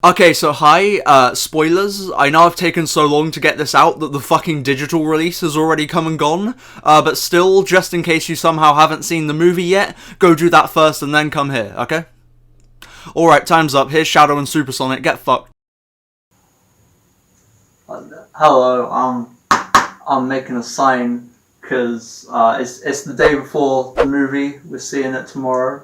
Okay, so hi, spoilers. I know I've taken so long to get this out that the fucking digital release has already come and gone, but still, just in case you somehow haven't seen the movie yet, go do that first and then come here, okay? Alright, time's up. Here's Shadow and Supersonic. Get fucked. Hello, I'm making a sign, because it's the day before the movie. We're seeing it tomorrow.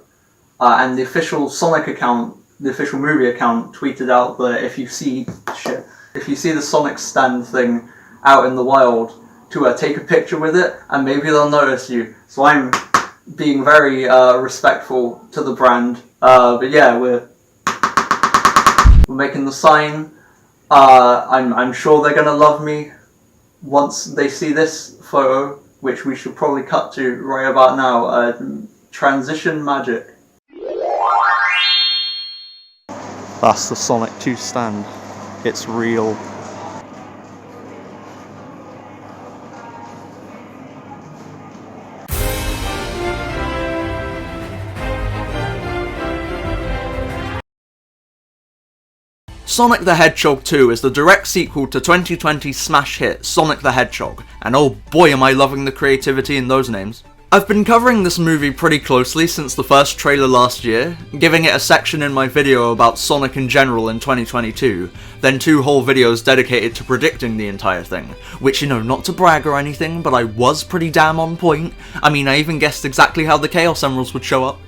And the official Sonic account, the official movie account, tweeted out that if you see the Sonic stand thing out in the wild, to take a picture with it, and maybe they'll notice you. So I'm being very respectful to the brand. But yeah, we're making the sign. I'm sure they're gonna love me once they see this photo, which we should probably cut to right about now. Transition magic. That's the Sonic 2 stand. It's real. Sonic the Hedgehog 2 is the direct sequel to 2020's smash hit Sonic the Hedgehog, and oh boy am I loving the creativity in those names. I've been covering this movie pretty closely since the first trailer last year, giving it a section in my video about Sonic in general in 2022, then 2 whole videos dedicated to predicting the entire thing, which, you know, not to brag or anything, but I was pretty damn on point. I mean, I even guessed exactly how the Chaos Emeralds would show up.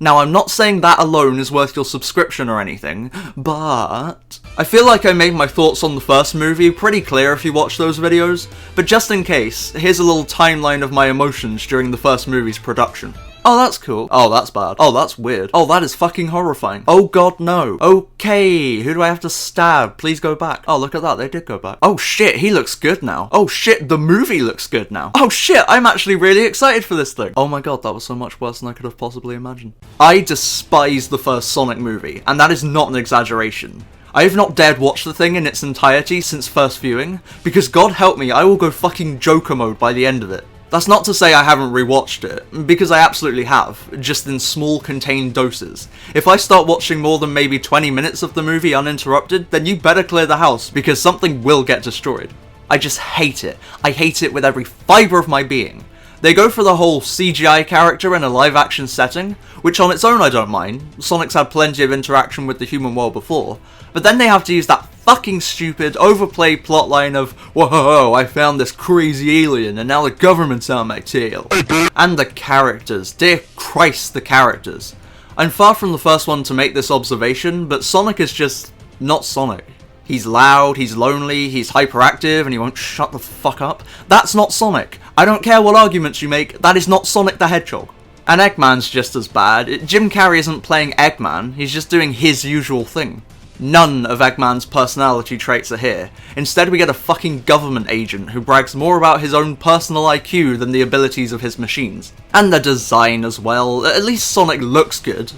Now, I'm not saying that alone is worth your subscription or anything, but I feel like I made my thoughts on the first movie pretty clear if you watch those videos, but just in case, here's a little timeline of my emotions during the first movie's production. Oh, that's cool. Oh, that's bad. Oh, that's weird. Oh, that is fucking horrifying. Oh god, no. Okay, who do I have to stab? Please go back. Oh, look at that, they did go back. Oh shit, he looks good now. Oh shit, the movie looks good now. Oh shit, I'm actually really excited for this thing. Oh my god, that was so much worse than I could have possibly imagined. I despise the first Sonic movie, and that is not an exaggeration. I have not dared watch the thing in its entirety since first viewing, because god help me, I will go fucking Joker mode by the end of it. That's not to say I haven't rewatched it, because I absolutely have, just in small contained doses. If I start watching more than maybe 20 minutes of the movie uninterrupted, then you better clear the house, because something will get destroyed. I just hate it. I hate it with every fibre of my being. They go for the whole CGI character in a live-action setting, which on its own I don't mind. Sonic's had plenty of interaction with the human world before, but then they have to use that fucking stupid, overplayed plotline of, whoa, I found this crazy alien and now the government's on my tail. And the characters, dear Christ, the characters. I'm far from the first one to make this observation, but Sonic is just not Sonic. He's loud, he's lonely, he's hyperactive, and he won't shut the fuck up. That's not Sonic. I don't care what arguments you make, that is not Sonic the Hedgehog. And Eggman's just as bad. Jim Carrey isn't playing Eggman, he's just doing his usual thing. None of Eggman's personality traits are here. Instead we get a fucking government agent who brags more about his own personal IQ than the abilities of his machines. And the design as well, at least Sonic looks good.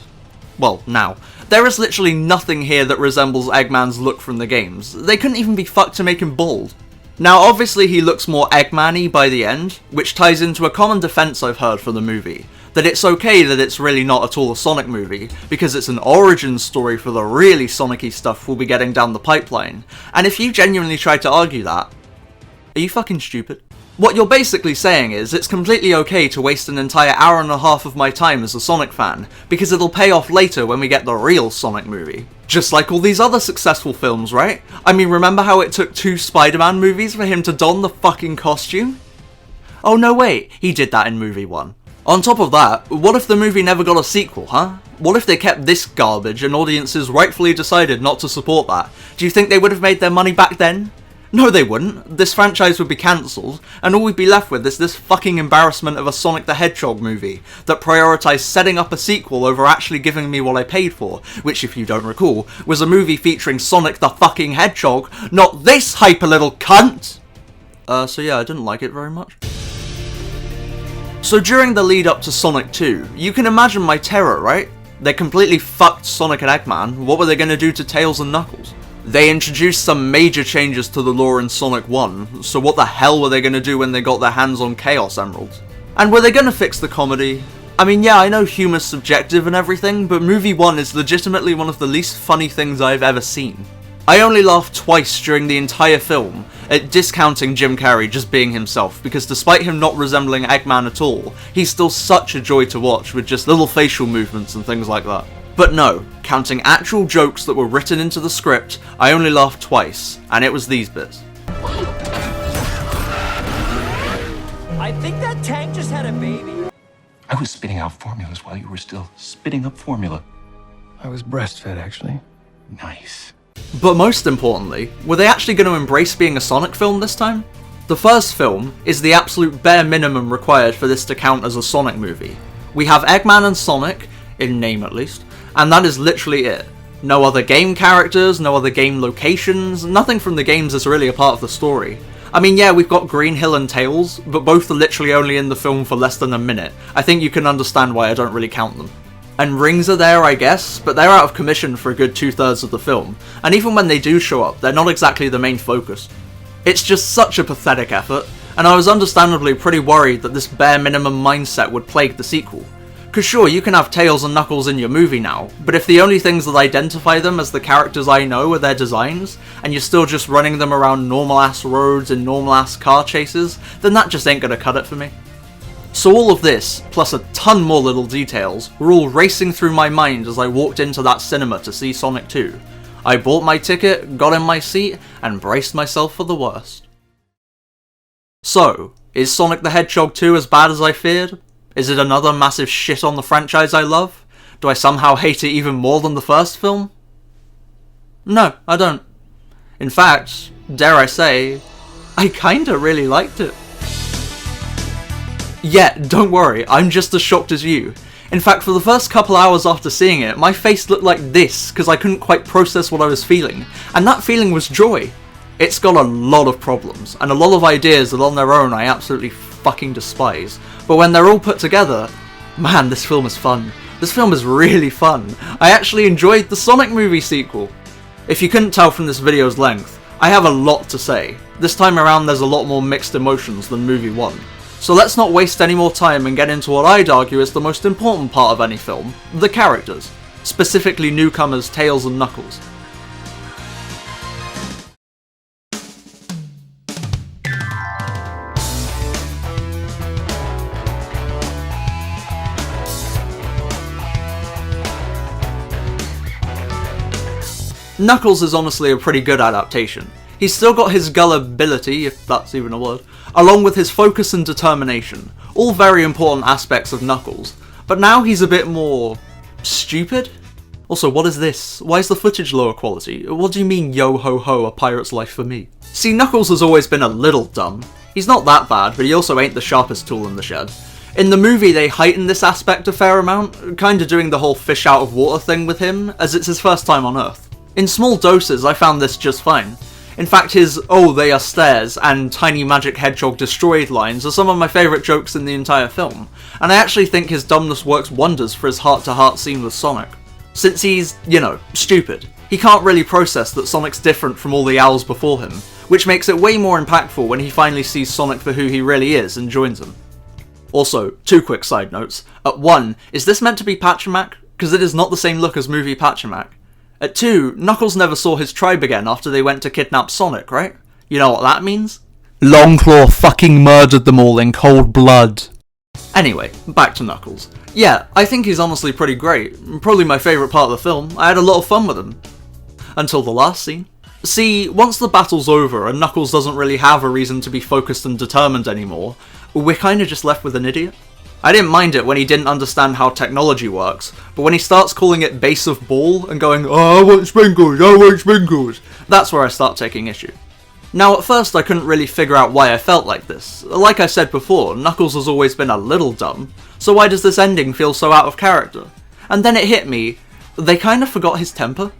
Well, now. There is literally nothing here that resembles Eggman's look from the games. They couldn't even be fucked to make him bald. Now obviously he looks more Eggman-y by the end, which ties into a common defense I've heard for the movie. That it's okay that it's really not at all a Sonic movie, because it's an origin story for the really Sonic-y stuff we'll be getting down the pipeline. And if you genuinely try to argue that, are you fucking stupid? What you're basically saying is, it's completely okay to waste an entire hour and a half of my time as a Sonic fan, because it'll pay off later when we get the real Sonic movie. Just like all these other successful films, right? I mean, remember how it took 2 Spider-Man movies for him to don the fucking costume? Oh no wait, he did that in movie 1. On top of that, what if the movie never got a sequel, huh? What if they kept this garbage and audiences rightfully decided not to support that? Do you think they would have made their money back then? No they wouldn't. This franchise would be cancelled, and all we'd be left with is this fucking embarrassment of a Sonic the Hedgehog movie that prioritised setting up a sequel over actually giving me what I paid for, which, if you don't recall, was a movie featuring Sonic the fucking Hedgehog, not this hyper little cunt! So yeah, I didn't like it very much. So during the lead up to Sonic 2, you can imagine my terror, right? They completely fucked Sonic and Eggman, what were they going to do to Tails and Knuckles? They introduced some major changes to the lore in Sonic 1, so what the hell were they going to do when they got their hands on Chaos Emeralds? And were they going to fix the comedy? I mean, yeah, I know humour's subjective and everything, but movie 1 is legitimately one of the least funny things I've ever seen. I only laughed twice during the entire film at discounting Jim Carrey just being himself, because despite him not resembling Eggman at all, he's still such a joy to watch with just little facial movements and things like that. But no, counting actual jokes that were written into the script, I only laughed twice, and it was these bits. I think that tank just had a baby. I was spitting out formulas while you were still spitting up formula. I was breastfed, actually. Nice. But most importantly, were they actually going to embrace being a Sonic film this time? The first film is the absolute bare minimum required for this to count as a Sonic movie. We have Eggman and Sonic, in name at least, and that is literally it. No other game characters, no other game locations, nothing from the games is really a part of the story. I mean, yeah, we've got Green Hill and Tails, but both are literally only in the film for less than a minute. I think you can understand why I don't really count them. And rings are there, I guess, but they're out of commission for a good 2/3 of the film, and even when they do show up, they're not exactly the main focus. It's just such a pathetic effort, and I was understandably pretty worried that this bare minimum mindset would plague the sequel. Cause sure, you can have Tails and Knuckles in your movie now, but if the only things that identify them as the characters I know are their designs, and you're still just running them around normal-ass roads in normal-ass car chases, then that just ain't gonna cut it for me. So all of this, plus a ton more little details, were all racing through my mind as I walked into that cinema to see Sonic 2. I bought my ticket, got in my seat, and braced myself for the worst. So, is Sonic the Hedgehog 2 as bad as I feared? Is it another massive shit on the franchise I love? Do I somehow hate it even more than the first film? No, I don't. In fact, dare I say, I kinda really liked it. Yeah, don't worry, I'm just as shocked as you. In fact, for the first couple hours after seeing it, my face looked like this because I couldn't quite process what I was feeling, and that feeling was joy. It's got a lot of problems, and a lot of ideas that on their own I absolutely fucking despise, but when they're all put together, man, this film is fun. This film is really fun. I actually enjoyed the Sonic movie sequel. If you couldn't tell from this video's length, I have a lot to say. This time around there's a lot more mixed emotions than movie 1. So let's not waste any more time and get into what I'd argue is the most important part of any film, the characters. Specifically newcomers Tails and Knuckles. Knuckles is honestly a pretty good adaptation. He's still got his gullibility, if that's even a word, along with his focus and determination, all very important aspects of Knuckles, but now he's a bit more stupid? Also, what is this? Why is the footage lower quality? What do you mean yo ho ho, a pirate's life for me? See, Knuckles has always been a little dumb. He's not that bad, but he also ain't the sharpest tool in the shed. In the movie they heighten this aspect a fair amount, kinda doing the whole fish out of water thing with him, as it's his first time on Earth. In small doses I found this just fine. In fact, his "oh, they are stairs" and "tiny magic hedgehog destroyed" lines are some of my favourite jokes in the entire film, and I actually think his dumbness works wonders for his heart-to-heart scene with Sonic. Since he's, you know, stupid, he can't really process that Sonic's different from all the owls before him, which makes it way more impactful when he finally sees Sonic for who he really is and joins him. Also, 2 quick side notes. At 1, is this meant to be Pachamac? Because it is not the same look as movie Pachamac. At 2, Knuckles never saw his tribe again after they went to kidnap Sonic, right? You know what that means? Longclaw fucking murdered them all in cold blood. Anyway, back to Knuckles. Yeah, I think he's honestly pretty great. Probably my favourite part of the film. I had a lot of fun with him. Until the last scene. See, once the battle's over and Knuckles doesn't really have a reason to be focused and determined anymore, we're kinda just left with an idiot. I didn't mind it when he didn't understand how technology works, but when he starts calling it base of ball and going, "Oh, I want sprinkles, that's where I start taking issue. Now at first I couldn't really figure out why I felt like this. Like I said before, Knuckles has always been a little dumb, so why does this ending feel so out of character? And then it hit me, they kinda forgot his temper.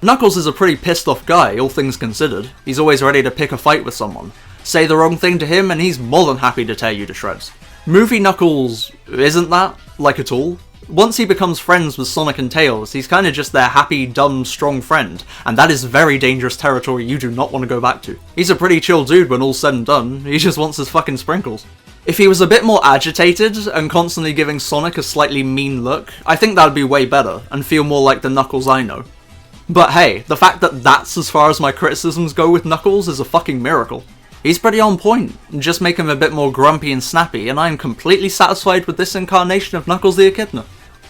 Knuckles is a pretty pissed off guy, all things considered. He's always ready to pick a fight with someone. Say the wrong thing to him and he's more than happy to tear you to shreds. Movie Knuckles isn't that, like at all. Once he becomes friends with Sonic and Tails, he's kinda just their happy, dumb, strong friend, and that is very dangerous territory you do not want to go back to. He's a pretty chill dude when all's said and done, he just wants his fucking sprinkles. If he was a bit more agitated and constantly giving Sonic a slightly mean look, I think that'd be way better and feel more like the Knuckles I know. But hey, the fact that that's as far as my criticisms go with Knuckles is a fucking miracle. He's pretty on point, just make him a bit more grumpy and snappy, and I'm completely satisfied with this incarnation of Knuckles the Echidna.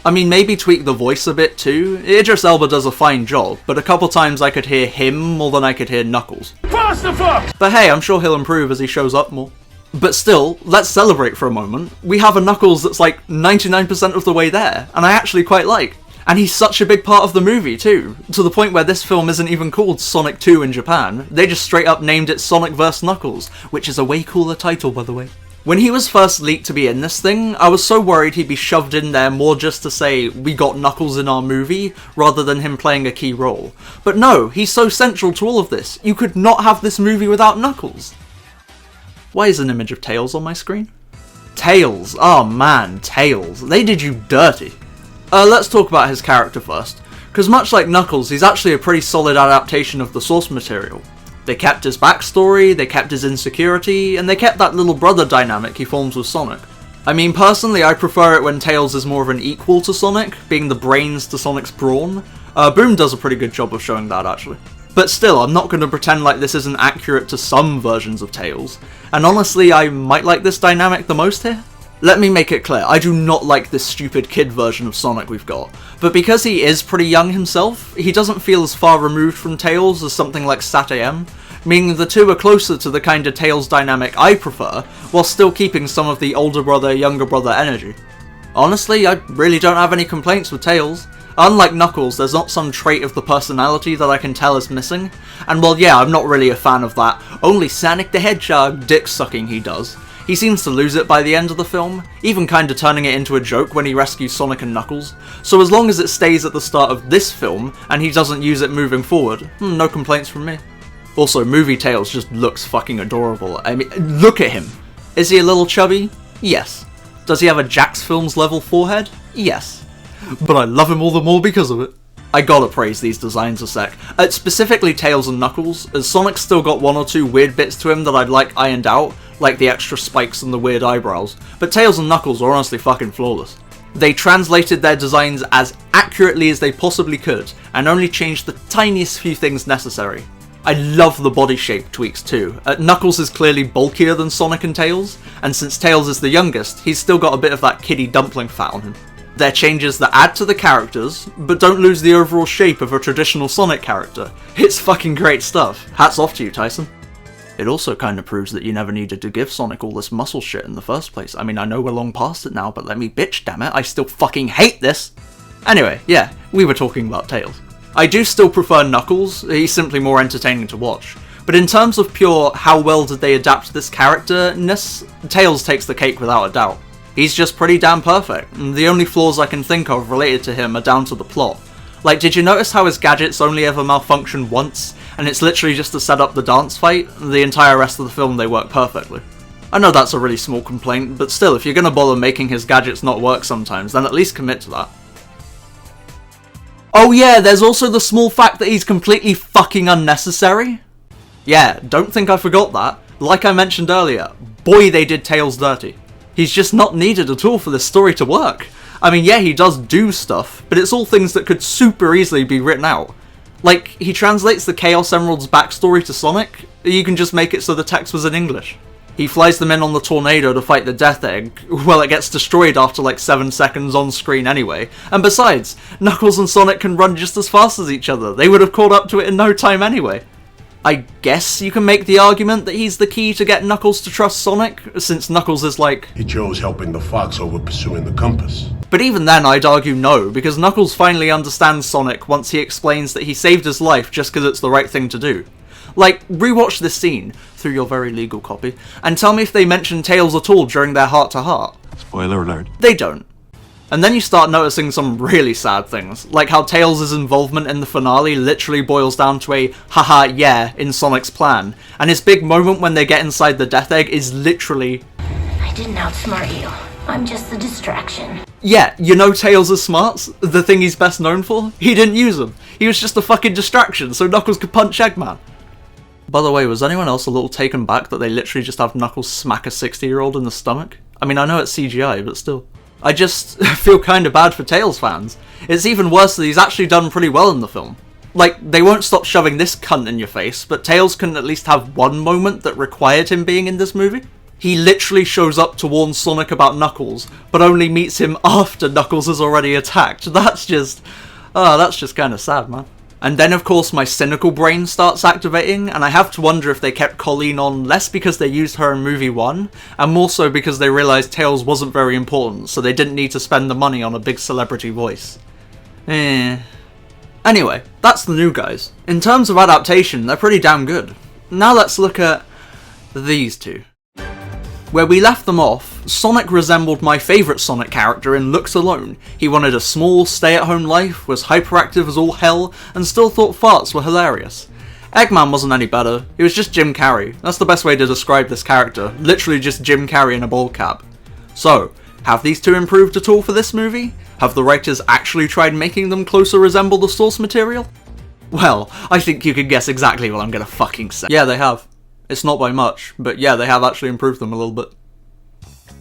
I mean, maybe tweak the voice a bit too. Idris Elba does a fine job, but a couple times I could hear him more than I could hear Knuckles. But hey, I'm sure he'll improve as he shows up more. But still, let's celebrate for a moment. We have a Knuckles that's like 99% of the way there, and I actually quite like. And he's such a big part of the movie too, to the point where this film isn't even called Sonic 2 in Japan, they just straight up named it Sonic vs Knuckles, which is a way cooler title by the way. When he was first leaked to be in this thing, I was so worried he'd be shoved in there more just to say, we got Knuckles in our movie, rather than him playing a key role. But no, he's so central to all of this, you could not have this movie without Knuckles. Why is an image of Tails on my screen? Tails, oh man, Tails, they did you dirty. Let's talk about his character first, because much like Knuckles, he's actually a pretty solid adaptation of the source material. They kept his backstory, they kept his insecurity, and they kept that little brother dynamic he forms with Sonic. I mean, personally, I prefer it when Tails is more of an equal to Sonic, being the brains to Sonic's brawn. Boom does a pretty good job of showing that, actually. But still, I'm not going to pretend like this isn't accurate to some versions of Tails, and honestly, I might like this dynamic the most here. Let me make it clear, I do not like this stupid kid version of Sonic we've got, but because he is pretty young himself, he doesn't feel as far removed from Tails as something like Sat-AM, meaning the two are closer to the kind of Tails dynamic I prefer, while still keeping some of the older brother, younger brother energy. Honestly, I really don't have any complaints with Tails. Unlike Knuckles, there's not some trait of the personality that I can tell is missing, and while yeah, I'm not really a fan of that only Sonic the Hedgehog dick-sucking he does, he seems to lose it by the end of the film, even kinda turning it into a joke when he rescues Sonic and Knuckles, so as long as it stays at the start of this film, and he doesn't use it moving forward, no complaints from me. Also, movie Tails just looks fucking adorable. I mean, look at him! Is he a little chubby? Yes. Does he have a Jax Films level forehead? Yes. But I love him all the more because of it. I gotta praise these designs a sec. Specifically Tails and Knuckles, as Sonic's still got one or two weird bits to him that I'd like ironed out, like the extra spikes and the weird eyebrows, but Tails and Knuckles are honestly fucking flawless. They translated their designs as accurately as they possibly could, and only changed the tiniest few things necessary. I love the body shape tweaks too. Knuckles is clearly bulkier than Sonic and Tails, and since Tails is the youngest, he's still got a bit of that kiddie dumpling fat on him. They're changes that add to the characters, but don't lose the overall shape of a traditional Sonic character. It's fucking great stuff. Hats off to you, Tyson. It also kinda proves that you never needed to give Sonic all this muscle shit in the first place. I mean, I know we're long past it now, but let me bitch, damn it, I still fucking hate this! Anyway, yeah, we were talking about Tails. I do still prefer Knuckles, he's simply more entertaining to watch. But in terms of pure how well did they adapt this character-ness, Tails takes the cake without a doubt. He's just pretty damn perfect, and the only flaws I can think of related to him are down to the plot. Like, did you notice how his gadgets only ever malfunction once, and it's literally just to set up the dance fight? The entire rest of the film they work perfectly. I know that's a really small complaint, but still, if you're gonna bother making his gadgets not work sometimes, then at least commit to that. Oh yeah, there's also the small fact that he's completely fucking unnecessary. Yeah, don't think I forgot that. Like I mentioned earlier, boy they did Tails dirty. He's just not needed at all for this story to work. I mean, yeah, he does do stuff, but it's all things that could super easily be written out. Like, he translates the Chaos Emerald's backstory to Sonic, you can just make it so the text was in English. He flies them in on the tornado to fight the Death Egg, well, it gets destroyed after like 7 seconds on screen anyway, and besides, Knuckles and Sonic can run just as fast as each other, they would have caught up to it in no time anyway. I guess you can make the argument that he's the key to get Knuckles to trust Sonic, since Knuckles is like... He chose helping the fox over pursuing the compass. But even then I'd argue no, because Knuckles finally understands Sonic once he explains that he saved his life just because it's the right thing to do. Like, rewatch this scene, through your very legal copy, and tell me if they mention Tails at all during their heart-to-heart. Spoiler alert. They don't. And then you start noticing some really sad things, like how Tails' involvement in the finale literally boils down to a haha yeah in Sonic's plan, and his big moment when they get inside the Death Egg is literally... I didn't outsmart you. I'm just the distraction. Yeah, you know Tails' smarts? The thing he's best known for? He didn't use them. He was just a fucking distraction so Knuckles could punch Eggman. By the way, was anyone else a little taken back that they literally just have Knuckles smack a 60-year-old in the stomach? I mean, I know it's CGI, but still. I just feel kinda bad for Tails fans. It's even worse that he's actually done pretty well in the film. Like, they won't stop shoving this cunt in your face, but Tails couldn't at least have one moment that required him being in this movie? He literally shows up to warn Sonic about Knuckles, but only meets him after Knuckles has already attacked. That's just kinda sad, man. And then of course my cynical brain starts activating, and I have to wonder if they kept Colleen on less because they used her in movie 1, and more so because they realised Tails wasn't very important, so they didn't need to spend the money on a big celebrity voice. Anyway, that's the new guys. In terms of adaptation, they're pretty damn good. Now let's look at these two. Where we left them off, Sonic resembled my favourite Sonic character in looks alone. He wanted a small, stay-at-home life, was hyperactive as all hell, and still thought farts were hilarious. Eggman wasn't any better, he was just Jim Carrey. That's the best way to describe this character, literally just Jim Carrey in a bald cap. So, have these two improved at all for this movie? Have the writers actually tried making them closer resemble the source material? Well, I think you can guess exactly what I'm gonna fucking say. Yeah, they have. It's not by much, but yeah, they have actually improved them a little bit.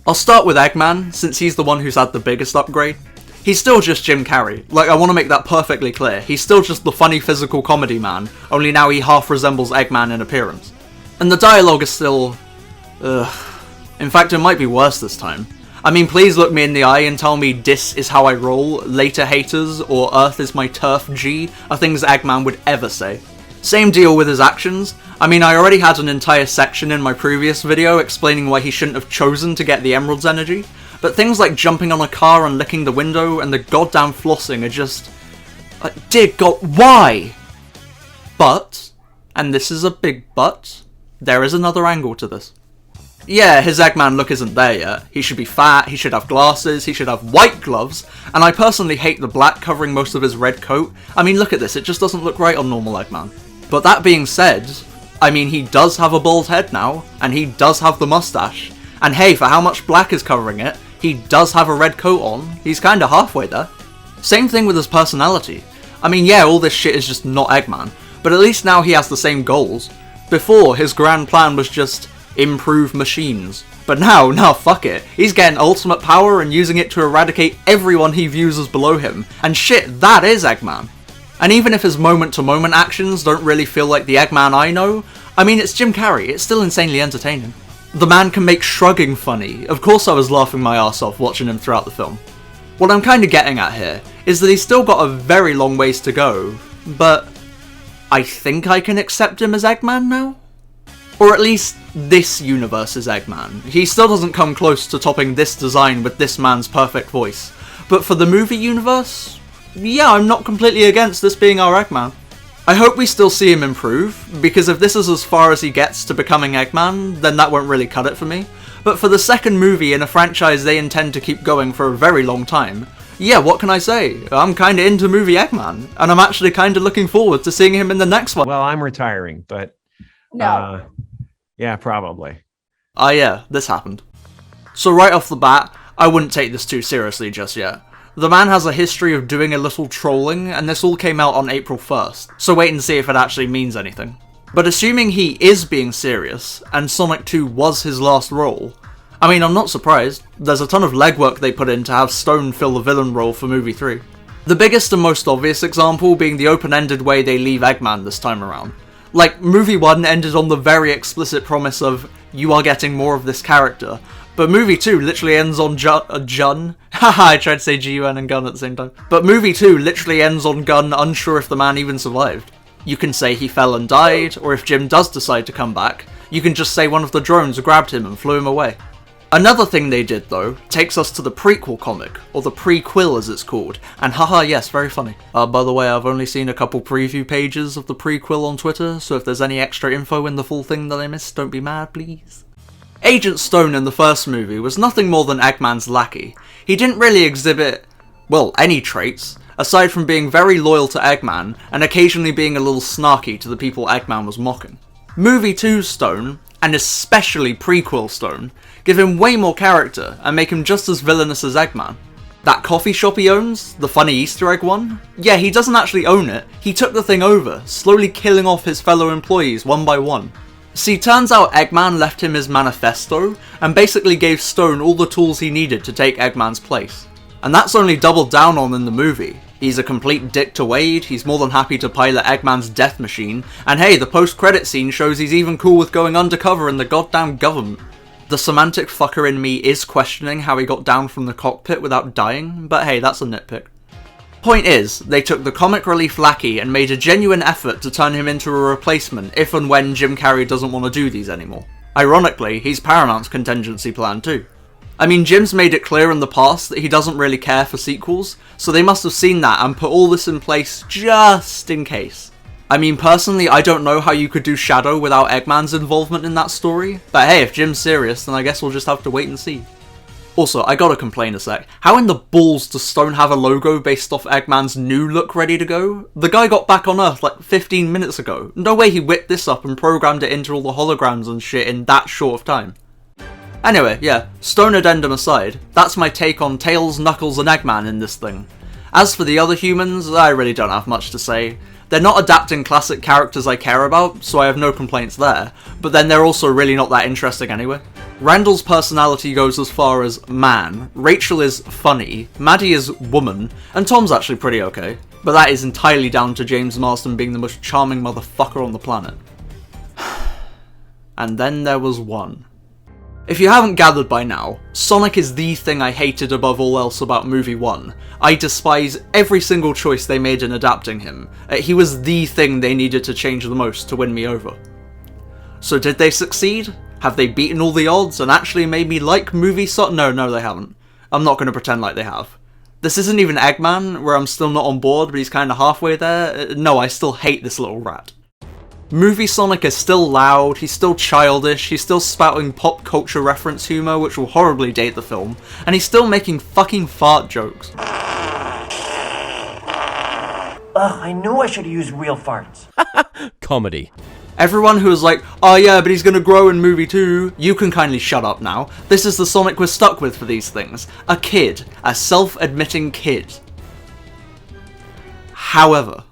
I'll start with Eggman, since he's the one who's had the biggest upgrade. He's still just Jim Carrey. Like, I want to make that perfectly clear. He's still just the funny physical comedy man, only now he half resembles Eggman in appearance. And the dialogue is still... In fact, it might be worse this time. I mean, please look me in the eye and tell me "Dis is how I roll," "Later haters," or "Earth is my turf G" are things Eggman would ever say. Same deal with his actions. I mean, I already had an entire section in my previous video explaining why he shouldn't have chosen to get the Emerald's energy, but things like jumping on a car and licking the window and the goddamn flossing are just... dear God, why? But, and this is a big but, there is another angle to this. Yeah, his Eggman look isn't there yet. He should be fat, he should have glasses, he should have white gloves, and I personally hate the black covering most of his red coat. I mean, look at this, it just doesn't look right on normal Eggman. But that being said, I mean, he does have a bald head now, and he does have the mustache. And hey, for how much black is covering it, he does have a red coat on. He's kinda halfway there. Same thing with his personality. I mean, yeah, all this shit is just not Eggman, but at least now he has the same goals. Before, his grand plan was just improve machines. But now, fuck it. He's getting ultimate power and using it to eradicate everyone he views as below him. And shit, that is Eggman. And even if his moment-to-moment actions don't really feel like the Eggman I know, I mean, it's Jim Carrey, it's still insanely entertaining. The man can make shrugging funny. Of course I was laughing my ass off watching him throughout the film. What I'm kinda getting at here is that he's still got a very long ways to go, but I think I can accept him as Eggman now? Or at least this universe's Eggman. He still doesn't come close to topping this design with this man's perfect voice. But for the movie universe, yeah, I'm not completely against this being our Eggman. I hope we still see him improve, because if this is as far as he gets to becoming Eggman, then that won't really cut it for me. But for the second movie in a franchise they intend to keep going for a very long time, yeah, what can I say? I'm kinda into movie Eggman, and I'm actually kinda looking forward to seeing him in the next one. Well, I'm retiring, but... No. Yeah, probably. Ah yeah, this happened. So right off the bat, I wouldn't take this too seriously just yet. The man has a history of doing a little trolling, and this all came out on April 1st, so wait and see if it actually means anything. But assuming he is being serious, and Sonic 2 was his last role, I mean, I'm not surprised. There's a ton of legwork they put in to have Stone fill the villain role for movie 3. The biggest and most obvious example being the open-ended way they leave Eggman this time around. Like, movie 1 ended on the very explicit promise of, you are getting more of this character, but movie 2 literally ends on G.U.N. Haha, I tried to say G.U.N. and Gun at the same time. But movie 2 literally ends on Gun unsure if the man even survived. You can say he fell and died, or if Jim does decide to come back, you can just say one of the drones grabbed him and flew him away. Another thing they did, though, takes us to the Pre-Quill comic, or the Pre-Quill as it's called, and haha yes, very funny. By the way, I've only seen a couple preview pages of the Pre-Quill on Twitter, so if there's any extra info in the full thing that I missed, don't be mad, please. Agent Stone in the first movie was nothing more than Eggman's lackey. He didn't really exhibit, well, any traits, aside from being very loyal to Eggman, and occasionally being a little snarky to the people Eggman was mocking. Movie 2 Stone, and especially Pre-Quill Stone, give him way more character and make him just as villainous as Eggman. That coffee shop he owns, the funny Easter egg one, yeah, he doesn't actually own it, he took the thing over, slowly killing off his fellow employees one by one. See, turns out Eggman left him his manifesto, and basically gave Stone all the tools he needed to take Eggman's place. And that's only doubled down on in the movie. He's a complete dick to Wade, he's more than happy to pilot Eggman's death machine, and hey, the post-credit scene shows he's even cool with going undercover in the goddamn government. The semantic fucker in me is questioning how he got down from the cockpit without dying, but hey, that's a nitpick. Point is, they took the comic relief lackey and made a genuine effort to turn him into a replacement if and when Jim Carrey doesn't want to do these anymore. Ironically, he's Paramount's contingency plan too. I mean, Jim's made it clear in the past that he doesn't really care for sequels, so they must have seen that and put all this in place just in case. I mean, personally, I don't know how you could do Shadow without Eggman's involvement in that story, but hey, if Jim's serious, then I guess we'll just have to wait and see. Also, I gotta complain a sec. How in the balls does Stone have a logo based off Eggman's new look ready to go? The guy got back on Earth like 15 minutes ago. No way he whipped this up and programmed it into all the holograms and shit in that short of time. Anyway, yeah, Stone addendum aside, that's my take on Tails, Knuckles and Eggman in this thing. As for the other humans, I really don't have much to say. They're not adapting classic characters I care about, so I have no complaints there, but then they're also really not that interesting anyway. Randall's personality goes as far as man, Rachel is funny, Maddie is woman, and Tom's actually pretty okay, but that is entirely down to James Marsden being the most charming motherfucker on the planet. And then there was one. If you haven't gathered by now, Sonic is the thing I hated above all else about movie 1. I despise every single choice they made in adapting him. He was the thing they needed to change the most to win me over. So did they succeed? Have they beaten all the odds and actually made me like movie Sonic? No, they haven't. I'm not going to pretend like they have. This isn't even Eggman, where I'm still not on board, but he's kind of halfway there. No, I still hate this little rat. Movie Sonic is still loud, he's still childish, he's still spouting pop culture reference humour which will horribly date the film, and he's still making fucking fart jokes. Ugh, I knew I should have used real farts. Comedy. Everyone who is like, oh yeah, but he's gonna grow in movie 2, you can kindly shut up now. This is the Sonic we're stuck with for these things. A kid. A self-admitting kid. However,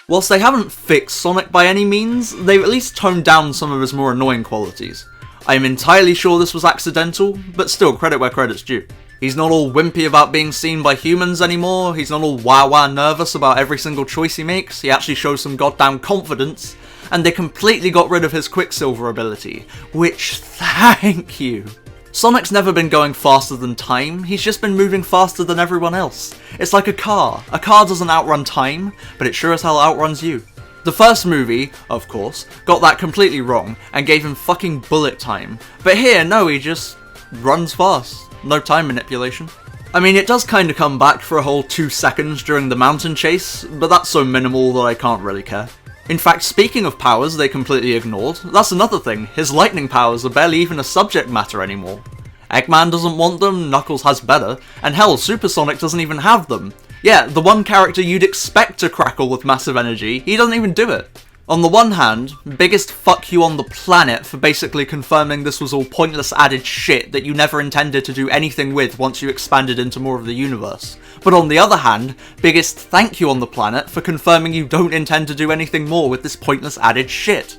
whilst they haven't fixed Sonic by any means, they've at least toned down some of his more annoying qualities. I am entirely sure this was accidental, but still, credit where credit's due. He's not all wimpy about being seen by humans anymore, he's not all wah-wah nervous about every single choice he makes, he actually shows some goddamn confidence, and they completely got rid of his Quicksilver ability, which, thank you. Sonic's never been going faster than time, he's just been moving faster than everyone else. It's like a car. A car doesn't outrun time, but it sure as hell outruns you. The first movie, of course, got that completely wrong and gave him fucking bullet time. But here, no, he just runs fast. No time manipulation. I mean, it does kinda come back for a whole 2 seconds during the mountain chase, but that's so minimal that I can't really care. In fact, speaking of powers they completely ignored, that's another thing, his lightning powers are barely even a subject matter anymore. Eggman doesn't want them, Knuckles has better, and hell, Supersonic doesn't even have them. Yeah, the one character you'd expect to crackle with massive energy, he doesn't even do it. On the one hand, biggest fuck you on the planet for basically confirming this was all pointless added shit that you never intended to do anything with once you expanded into more of the universe. But on the other hand, biggest thank you on the planet for confirming you don't intend to do anything more with this pointless added shit.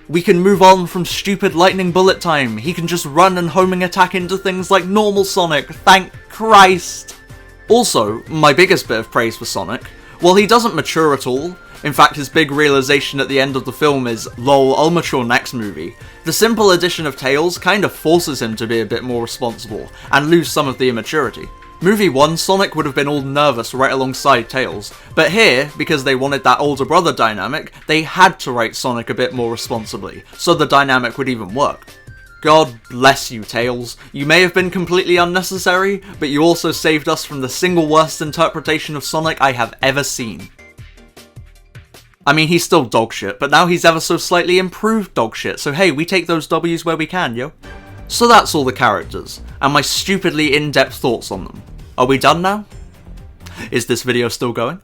We can move on from stupid lightning bullet time, he can just run and homing attack into things like normal Sonic, thank Christ! Also, my biggest bit of praise for Sonic, while he doesn't mature at all, in fact his big realization at the end of the film is, lol, I'll mature next movie, the simple addition of Tails kind of forces him to be a bit more responsible, and lose some of the immaturity. Movie 1, Sonic would have been all nervous right alongside Tails, but here, because they wanted that older brother dynamic, they had to write Sonic a bit more responsibly, so the dynamic would even work. God bless you, Tails. You may have been completely unnecessary, but you also saved us from the single worst interpretation of Sonic I have ever seen. I mean, he's still dogshit, but now he's ever so slightly improved dogshit, so hey, we take those W's where we can, yo. So that's all the characters, and my stupidly in-depth thoughts on them. Are we done now? Is this video still going?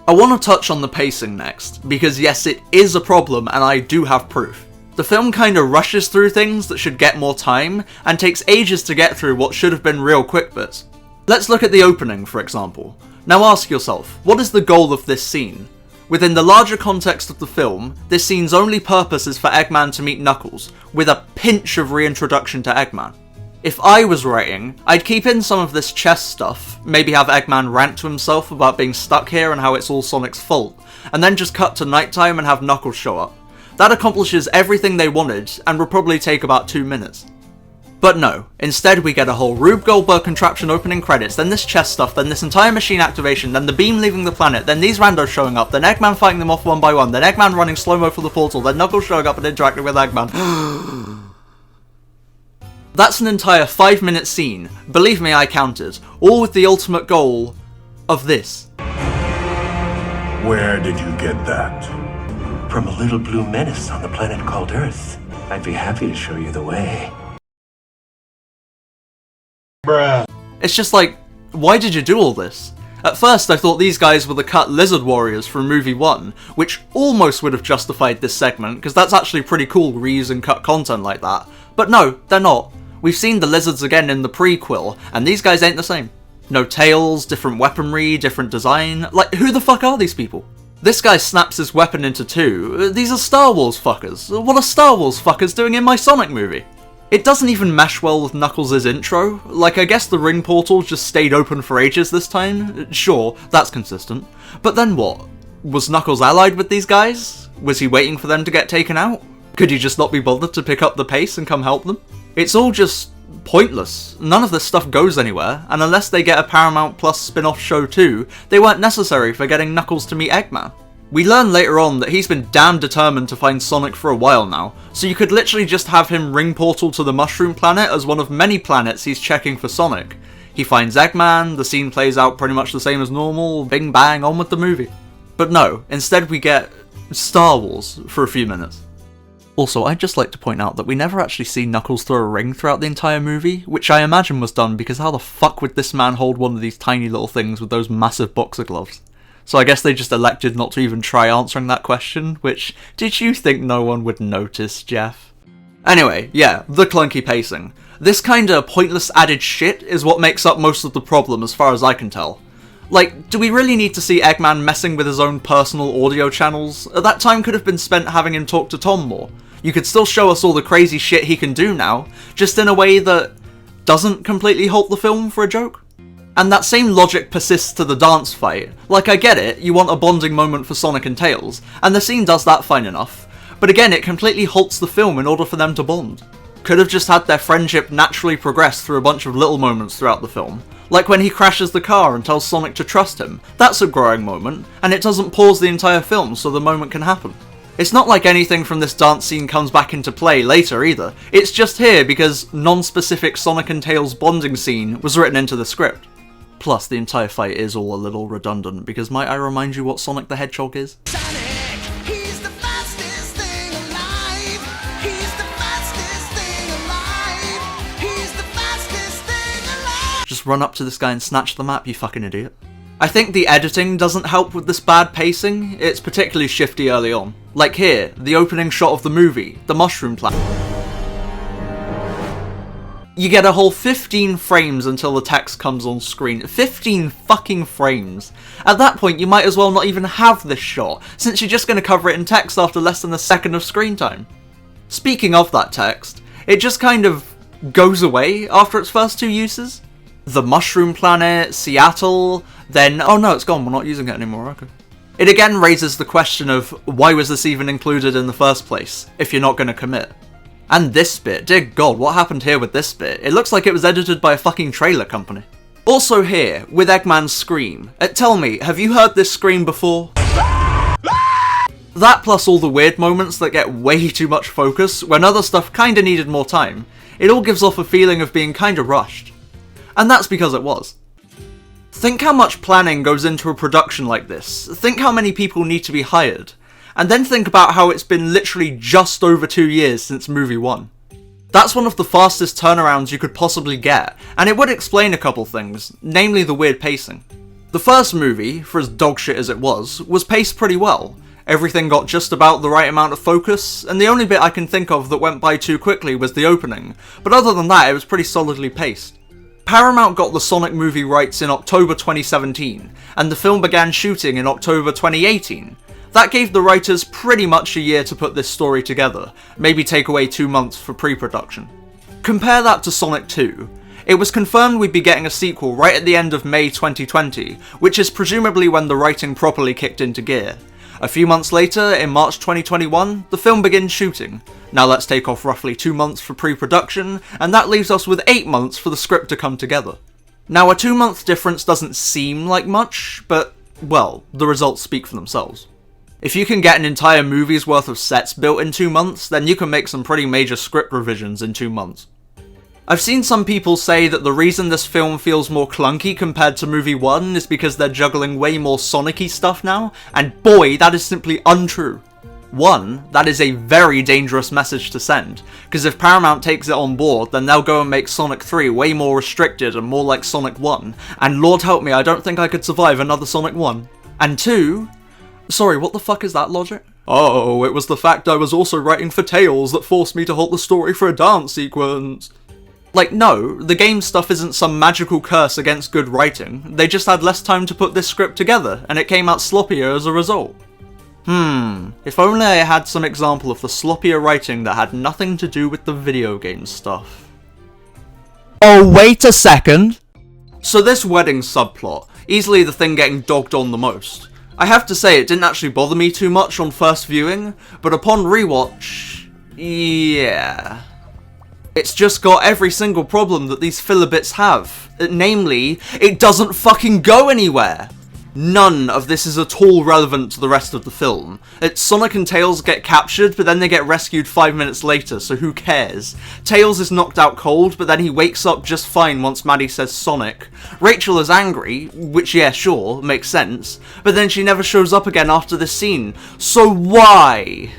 I want to touch on the pacing next, because yes, it is a problem and I do have proof. The film kinda rushes through things that should get more time, and takes ages to get through what should have been real quick bits. Let's look at the opening, for example. Now ask yourself, what is the goal of this scene? Within the larger context of the film, this scene's only purpose is for Eggman to meet Knuckles, with a pinch of reintroduction to Eggman. If I was writing, I'd keep in some of this chess stuff, maybe have Eggman rant to himself about being stuck here and how it's all Sonic's fault, and then just cut to nighttime and have Knuckles show up. That accomplishes everything they wanted, and would probably take about 2 minutes. But no, instead we get a whole Rube Goldberg contraption opening credits, then this chess stuff, then this entire machine activation, then the beam leaving the planet, then these randos showing up, then Eggman fighting them off one by one, then Eggman running slow-mo for the portal, then Knuckles showing up and interacting with Eggman. That's an entire 5-minute scene, believe me I counted, all with the ultimate goal of this. Where did you get that? From a little blue menace on the planet called Earth. I'd be happy to show you the way. Bruh. It's just like, why did you do all this? At first I thought these guys were the cut lizard warriors from movie 1, which almost would have justified this segment, because that's actually pretty cool reusing cut content like that. But no, they're not. We've seen the lizards again in the Pre-Quill, and these guys ain't the same. No tails, different weaponry, different design. Like, who the fuck are these people? This guy snaps his weapon into two. These are Star Wars fuckers. What are Star Wars fuckers doing in my Sonic movie? It doesn't even mesh well with Knuckles' intro. Like, I guess the ring portal just stayed open for ages this time. Sure, that's consistent. But then what? Was Knuckles allied with these guys? Was he waiting for them to get taken out? Could he just not be bothered to pick up the pace and come help them? It's all just pointless. None of this stuff goes anywhere, and unless they get a Paramount Plus spin-off show too, they weren't necessary for getting Knuckles to meet Eggman. We learn later on that he's been damn determined to find Sonic for a while now, so you could literally just have him ring portal to the Mushroom Planet as one of many planets he's checking for Sonic. He finds Eggman, the scene plays out pretty much the same as normal, bing bang, on with the movie. But no, instead we get Star Wars for a few minutes. Also, I'd just like to point out that we never actually see Knuckles throw a ring throughout the entire movie, which I imagine was done because how the fuck would this man hold one of these tiny little things with those massive boxer gloves? So I guess they just elected not to even try answering that question, which, did you think no one would notice, Jeff? Anyway, yeah, the clunky pacing. This kinda pointless added shit is what makes up most of the problem as far as I can tell. Like, do we really need to see Eggman messing with his own personal audio channels? That time could have been spent having him talk to Tom more. You could still show us all the crazy shit he can do now, just in a way that doesn't completely halt the film for a joke. And that same logic persists to the dance fight. Like, I get it, you want a bonding moment for Sonic and Tails, and the scene does that fine enough, but again, it completely halts the film in order for them to bond. Could have just had their friendship naturally progress through a bunch of little moments throughout the film. Like when he crashes the car and tells Sonic to trust him. That's a growing moment, and it doesn't pause the entire film so the moment can happen. It's not like anything from this dance scene comes back into play later either. It's just here because non-specific Sonic and Tails bonding scene was written into the script. Plus, the entire fight is all a little redundant, because might I remind you what Sonic the Hedgehog is? Sonic, he's the fastest thing alive. He's the fastest thing alive. He's the fastest thing alive. Just run up to this guy and snatch the map, you fucking idiot. I think the editing doesn't help with this bad pacing. It's particularly shifty early on. Like here, the opening shot of the movie, the Mushroom Planet. You get a whole 15 frames until the text comes on screen. 15 fucking frames. At that point, you might as well not even have this shot, since you're just going to cover it in text after less than a second of screen time. Speaking of that text, it just kind of goes away after its first 2 uses. The Mushroom Planet, Seattle, then, oh no, it's gone, we're not using it anymore, okay. It again raises the question of, why was this even included in the first place, if you're not going to commit? And this bit, dear god, what happened here with this bit? It looks like it was edited by a fucking trailer company. Also here, with Eggman's scream. Tell me, have you heard this scream before? That plus all the weird moments that get way too much focus, when other stuff kinda needed more time, it all gives off a feeling of being kinda rushed. And that's because it was. Think how much planning goes into a production like this. Think how many people need to be hired. And then think about how it's been literally just over 2 years since movie 1. That's one of the fastest turnarounds you could possibly get, and it would explain a couple things, namely the weird pacing. The first movie, for as dogshit as it was paced pretty well. Everything got just about the right amount of focus, and the only bit I can think of that went by too quickly was the opening, but other than that it was pretty solidly paced. Paramount got the Sonic movie rights in October 2017, and the film began shooting in October 2018. That gave the writers pretty much a year to put this story together, maybe take away 2 months for pre-production. Compare that to Sonic 2. It was confirmed we'd be getting a sequel right at the end of May 2020, which is presumably when the writing properly kicked into gear. A few months later, in March 2021, the film begins shooting. Now let's take off roughly 2 months for pre-production, and that leaves us with 8 months for the script to come together. Now a 2-month difference doesn't seem like much, but, well, the results speak for themselves. If you can get an entire movie's worth of sets built in 2 months, then you can make some pretty major script revisions in 2 months. I've seen some people say that the reason this film feels more clunky compared to movie 1 is because they're juggling way more Sonic-y stuff now, and boy, that is simply untrue. 1, that is a very dangerous message to send, because if Paramount takes it on board, then they'll go and make Sonic 3 way more restricted and more like Sonic 1, and Lord help me, I don't think I could survive another Sonic 1. And 2, sorry, what the fuck is that logic? Oh, it was the fact I was also writing for Tails that forced me to halt the story for a dance sequence. Like, no, the game stuff isn't some magical curse against good writing, they just had less time to put this script together, and it came out sloppier as a result. If only I had some example of the sloppier writing that had nothing to do with the video game stuff. Oh, wait a second! So this wedding subplot, easily the thing getting dogged on the most. I have to say it didn't actually bother me too much on first viewing, but upon rewatch, yeah. It's just got every single problem that these filler bits have. Namely, it doesn't fucking go anywhere! None of this is at all relevant to the rest of the film. Sonic and Tails get captured, but then they get rescued 5 minutes later, so who cares? Tails is knocked out cold, but then he wakes up just fine once Maddie says Sonic. Rachel is angry, which yeah, sure, makes sense, but then she never shows up again after this scene. So why?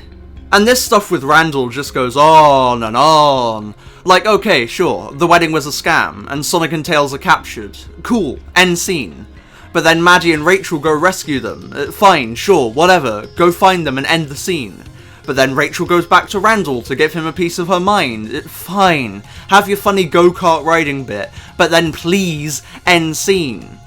And this stuff with Randall just goes on and on. Like, okay, sure, the wedding was a scam, and Sonic and Tails are captured. Cool, end scene. But then Maddie and Rachel go rescue them. Fine, sure, whatever, go find them and end the scene. But then Rachel goes back to Randall to give him a piece of her mind. Fine, have your funny go-kart riding bit, but then please end scene.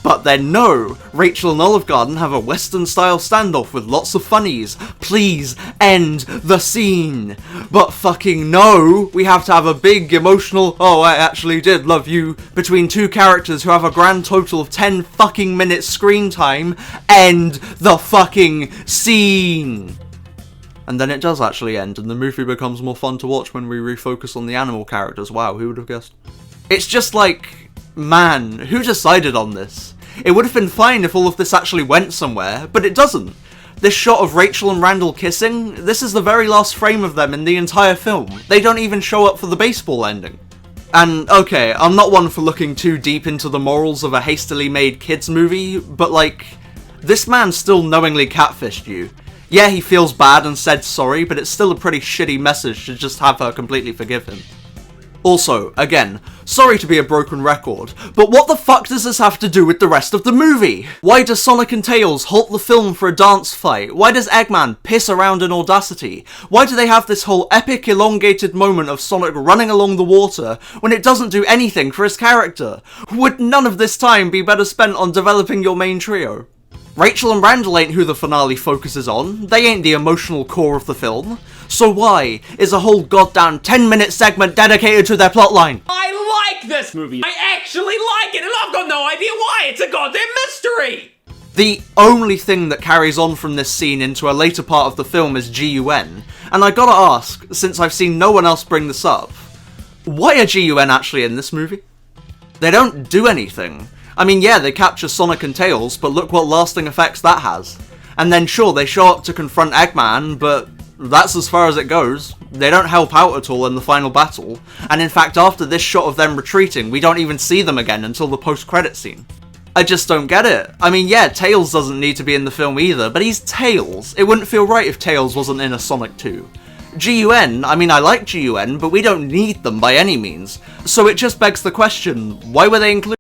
But then no, Rachel and Olive Garden have a Western-style standoff with lots of funnies. Please end the scene. But fucking no, we have to have a big emotional, oh I actually did love you, between two characters who have a grand total of 10 fucking minutes screen time. End the fucking scene. And then it does actually end, and the movie becomes more fun to watch when we refocus on the animal characters. Wow, who would have guessed? It's just like, man, who decided on this? It would have been fine if all of this actually went somewhere, but it doesn't. This shot of Rachel and Randall kissing, this is the very last frame of them in the entire film. They don't even show up for the baseball ending. And, okay, I'm not one for looking too deep into the morals of a hastily made kids movie, but like, this man still knowingly catfished you. Yeah, he feels bad and said sorry, but it's still a pretty shitty message to just have her completely forgive him. Also, again, sorry to be a broken record, but what the fuck does this have to do with the rest of the movie? Why does Sonic and Tails halt the film for a dance fight? Why does Eggman piss around in Audacity? Why do they have this whole epic elongated moment of Sonic running along the water when it doesn't do anything for his character? Would none of this time be better spent on developing your main trio? Rachel and Randall ain't who the finale focuses on, they ain't the emotional core of the film. So why is a whole goddamn 10-minute segment dedicated to their plotline? I like this movie. I actually like it, and I've got no idea why. It's a goddamn mystery. The only thing that carries on from this scene into a later part of the film is G.U.N, and I gotta ask, since I've seen no one else bring this up, why are G.U.N actually in this movie? They don't do anything. I mean, yeah, they capture Sonic and Tails, but look what lasting effects that has. And then sure, they show up to confront Eggman, but that's as far as it goes. They don't help out at all in the final battle, and in fact after this shot of them retreating, we don't even see them again until the post-credit scene. I just don't get it. I mean, yeah, Tails doesn't need to be in the film either, but he's Tails. It wouldn't feel right if Tails wasn't in a Sonic 2. G.U.N, I mean, I like G.U.N, but we don't need them by any means. So it just begs the question, why were they included?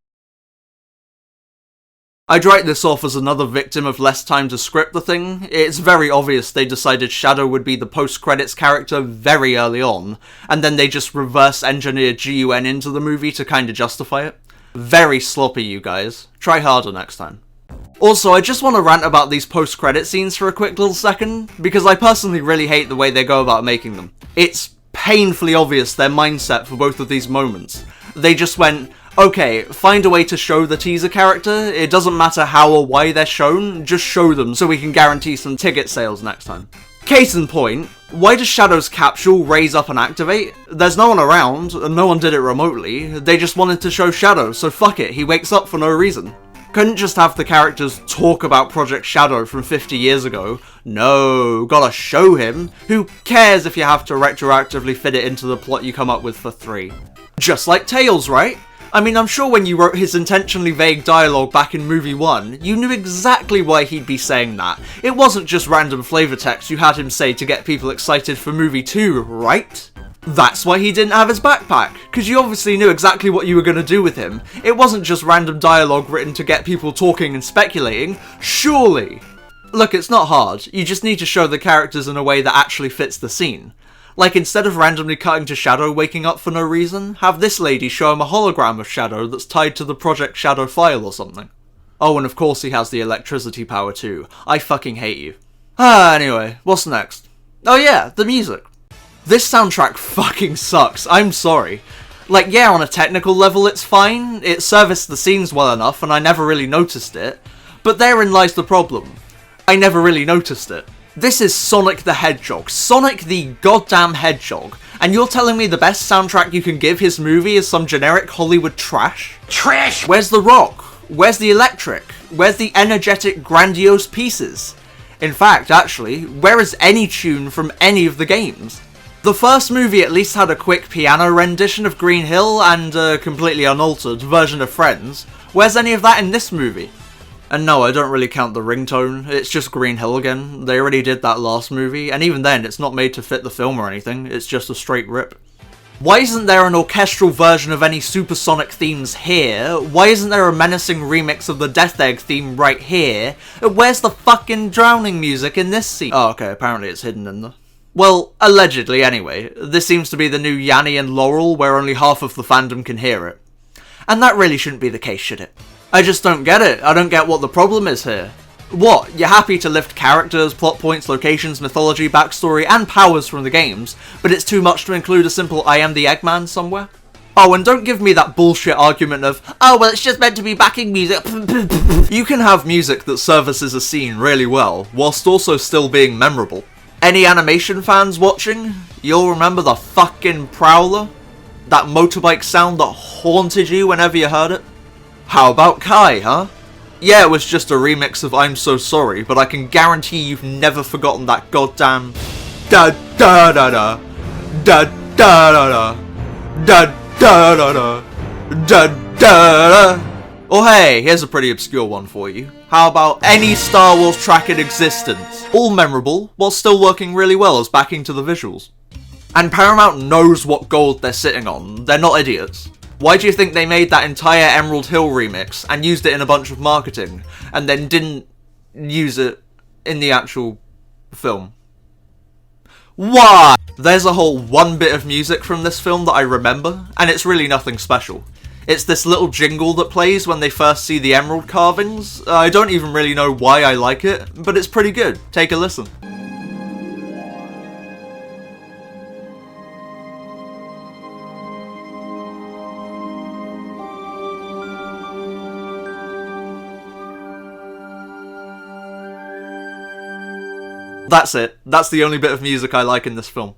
I'd write this off as another victim of less time to script the thing. It's very obvious they decided Shadow would be the post-credits character very early on, and then they just reverse-engineered G.U.N into the movie to kinda justify it. Very sloppy, you guys. Try harder next time. Also, I just want to rant about these post-credit scenes for a quick little second, because I personally really hate the way they go about making them. It's painfully obvious their mindset for both of these moments. They just went, okay, find a way to show the teaser character, it doesn't matter how or why they're shown, just show them so we can guarantee some ticket sales next time. Case in point, why does Shadow's capsule raise up and activate? There's no one around, and no one did it remotely, they just wanted to show Shadow, so fuck it, he wakes up for no reason. Couldn't just have the characters talk about Project Shadow from 50 years ago. No, gotta show him. Who cares if you have to retroactively fit it into the plot you come up with for 3? Just like Tails, right? I mean, I'm sure when you wrote his intentionally vague dialogue back in movie 1, you knew exactly why he'd be saying that. It wasn't just random flavor text you had him say to get people excited for movie 2, right? That's why he didn't have his backpack, because you obviously knew exactly what you were going to do with him. It wasn't just random dialogue written to get people talking and speculating, surely! Look, it's not hard, you just need to show the characters in a way that actually fits the scene. Like, instead of randomly cutting to Shadow waking up for no reason, have this lady show him a hologram of Shadow that's tied to the Project Shadow file or something. Oh, and of course he has the electricity power too. I fucking hate you. Anyway, what's next? Oh yeah, the music. This soundtrack fucking sucks, I'm sorry. Like, yeah, on a technical level it's fine, it serviced the scenes well enough and I never really noticed it, but therein lies the problem. I never really noticed it. This is Sonic the Hedgehog. Sonic the goddamn Hedgehog. And you're telling me the best soundtrack you can give his movie is some generic Hollywood trash? Trash! Where's the rock? Where's the electric? Where's the energetic, grandiose pieces? In fact, actually, where is any tune from any of the games? The first movie at least had a quick piano rendition of Green Hill and a completely unaltered version of Friends. Where's any of that in this movie? And no, I don't really count the ringtone, it's just Green Hill again. They already did that last movie, and even then it's not made to fit the film or anything, it's just a straight rip. Why isn't there an orchestral version of any supersonic themes here? Why isn't there a menacing remix of the Death Egg theme right here? Where's the fucking drowning music in this scene? Oh, okay, apparently it's hidden in there. Well, allegedly anyway. This seems to be the new Yanni and Laurel where only half of the fandom can hear it. And that really shouldn't be the case, should it? I just don't get it. I don't get what the problem is here. What, you're happy to lift characters, plot points, locations, mythology, backstory, and powers from the games, but it's too much to include a simple I am the Eggman somewhere? Oh, and don't give me that bullshit argument of, oh, well, it's just meant to be backing music. You can have music that services a scene really well, whilst also still being memorable. Any animation fans watching? You'll remember the fucking Prowler? That motorbike sound that haunted you whenever you heard it? How about Kai, huh? Yeah, it was just a remix of I'm So Sorry, but I can guarantee you've never forgotten that goddamn da da da da da da da da da da da da da da. Or hey, here's a pretty obscure one for you. How about any Star Wars track in existence? All memorable, while still working really well as backing to the visuals. And Paramount knows what gold they're sitting on, they're not idiots. Why do you think they made that entire Emerald Hill remix and used it in a bunch of marketing, and then didn't use it in the actual film? Why? There's a whole one bit of music from this film that I remember, and it's really nothing special. It's this little jingle that plays when they first see the emerald carvings. I don't even really know why I like it, but it's pretty good. Take a listen. That's it. That's the only bit of music I like in this film.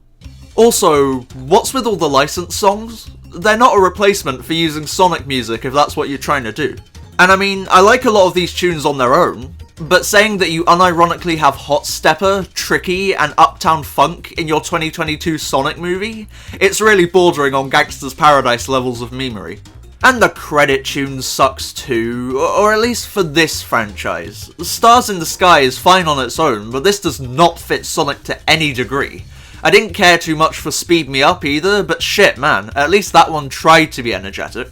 Also, what's with all the licensed songs? They're not a replacement for using Sonic music if that's what you're trying to do. And I mean, I like a lot of these tunes on their own, but saying that you unironically have Hot Stepper, Tricky, and Uptown Funk in your 2022 Sonic movie, it's really bordering on Gangsta's Paradise levels of memery. And the credit tune sucks too, or at least for this franchise. Stars in the Sky is fine on its own, but this does not fit Sonic to any degree. I didn't care too much for Speed Me Up either, but shit man, at least that one tried to be energetic.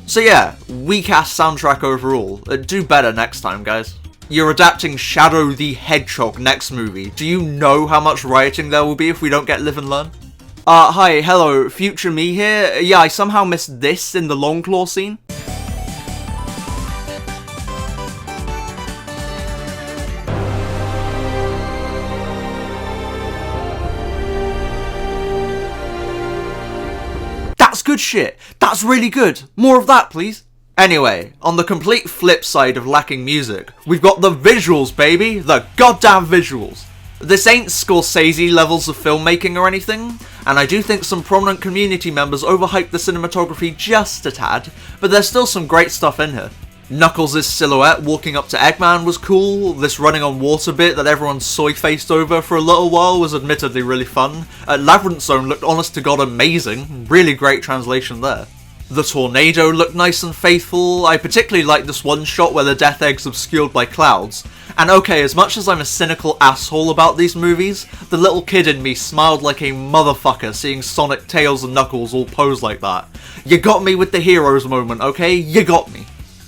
So yeah, weak-ass soundtrack overall. Do better next time, guys. You're adapting Shadow the Hedgehog next movie. Do you know how much rioting there will be if we don't get Live and Learn? Hi, hello, future me here. Yeah, I somehow missed this in the Longclaw scene. That's good shit. That's really good. More of that, please. Anyway, on the complete flip side of lacking music, we've got the visuals, baby! The goddamn visuals! This ain't Scorsese levels of filmmaking or anything, and I do think some prominent community members overhyped the cinematography just a tad, but there's still some great stuff in here. Knuckles' silhouette walking up to Eggman was cool, this running on water bit that everyone soy-faced over for a little while was admittedly really fun, Labyrinth Zone looked honest to god amazing, really great translation there. The tornado looked nice and faithful. I particularly like this one shot where the Death Egg's obscured by clouds. And okay, as much as I'm a cynical asshole about these movies, the little kid in me smiled like a motherfucker seeing Sonic, Tails and Knuckles all pose like that. You got me with the heroes moment, okay? You got me.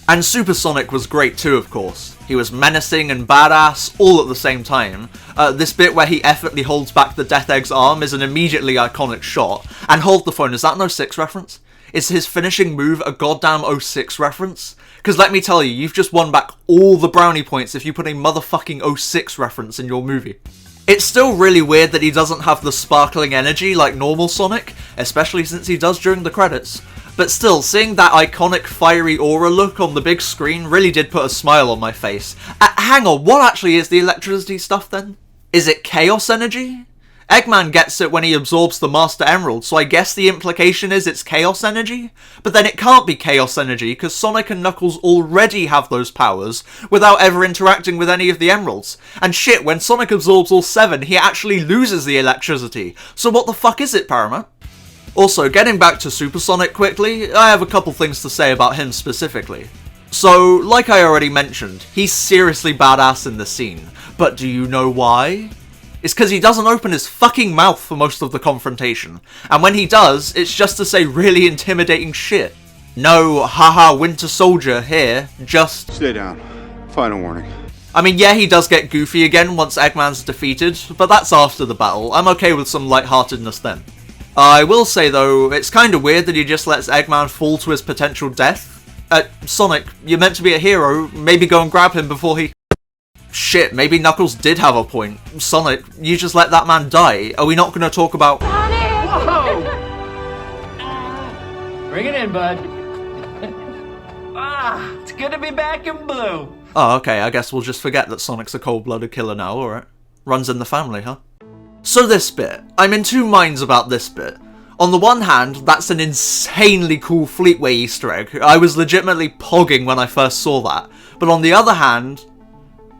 And Super Sonic was great too, of course. He was menacing and badass, all at the same time. This bit where he effortlessly holds back the Death Egg's arm is an immediately iconic shot. And hold the phone, is that an 06 reference? Is his finishing move a goddamn 06 reference? Because let me tell you, you've just won back all the brownie points if you put a motherfucking 06 reference in your movie. It's still really weird that he doesn't have the sparkling energy like normal Sonic, especially since he does during the credits. But still, seeing that iconic fiery aura look on the big screen really did put a smile on my face. Hang on, what actually is the electricity stuff then? Is it chaos energy? Eggman gets it when he absorbs the Master Emerald, so I guess the implication is it's Chaos Energy? But then it can't be Chaos Energy, because Sonic and Knuckles already have those powers, without ever interacting with any of the Emeralds. And shit, when Sonic absorbs all 7, he actually loses the electricity. So what the fuck is it, Paramount? Also, getting back to Super Sonic quickly, I have a couple things to say about him specifically. So, like I already mentioned, he's seriously badass in this scene. But do you know why? It's because he doesn't open his fucking mouth for most of the confrontation, and when he does, it's just to say really intimidating shit. No haha Winter Soldier here, just... Stay down. Final warning. I mean, yeah, he does get goofy again once Eggman's defeated, but that's after the battle. I'm okay with some lightheartedness then. I will say though, it's kinda weird that he just lets Eggman fall to his potential death. Sonic, you're meant to be a hero, maybe go and grab him before he... Shit, maybe Knuckles did have a point. Sonic, you just let that man die. Are we not going to talk about... Whoa! Bring it in, bud. It's good to be back in blue. Oh, okay, I guess we'll just forget that Sonic's a cold-blooded killer now, alright. Runs in the family, huh? So this bit. I'm in two minds about this bit. On the one hand, that's an insanely cool Fleetway Easter egg. I was legitimately pogging when I first saw that. But on the other hand...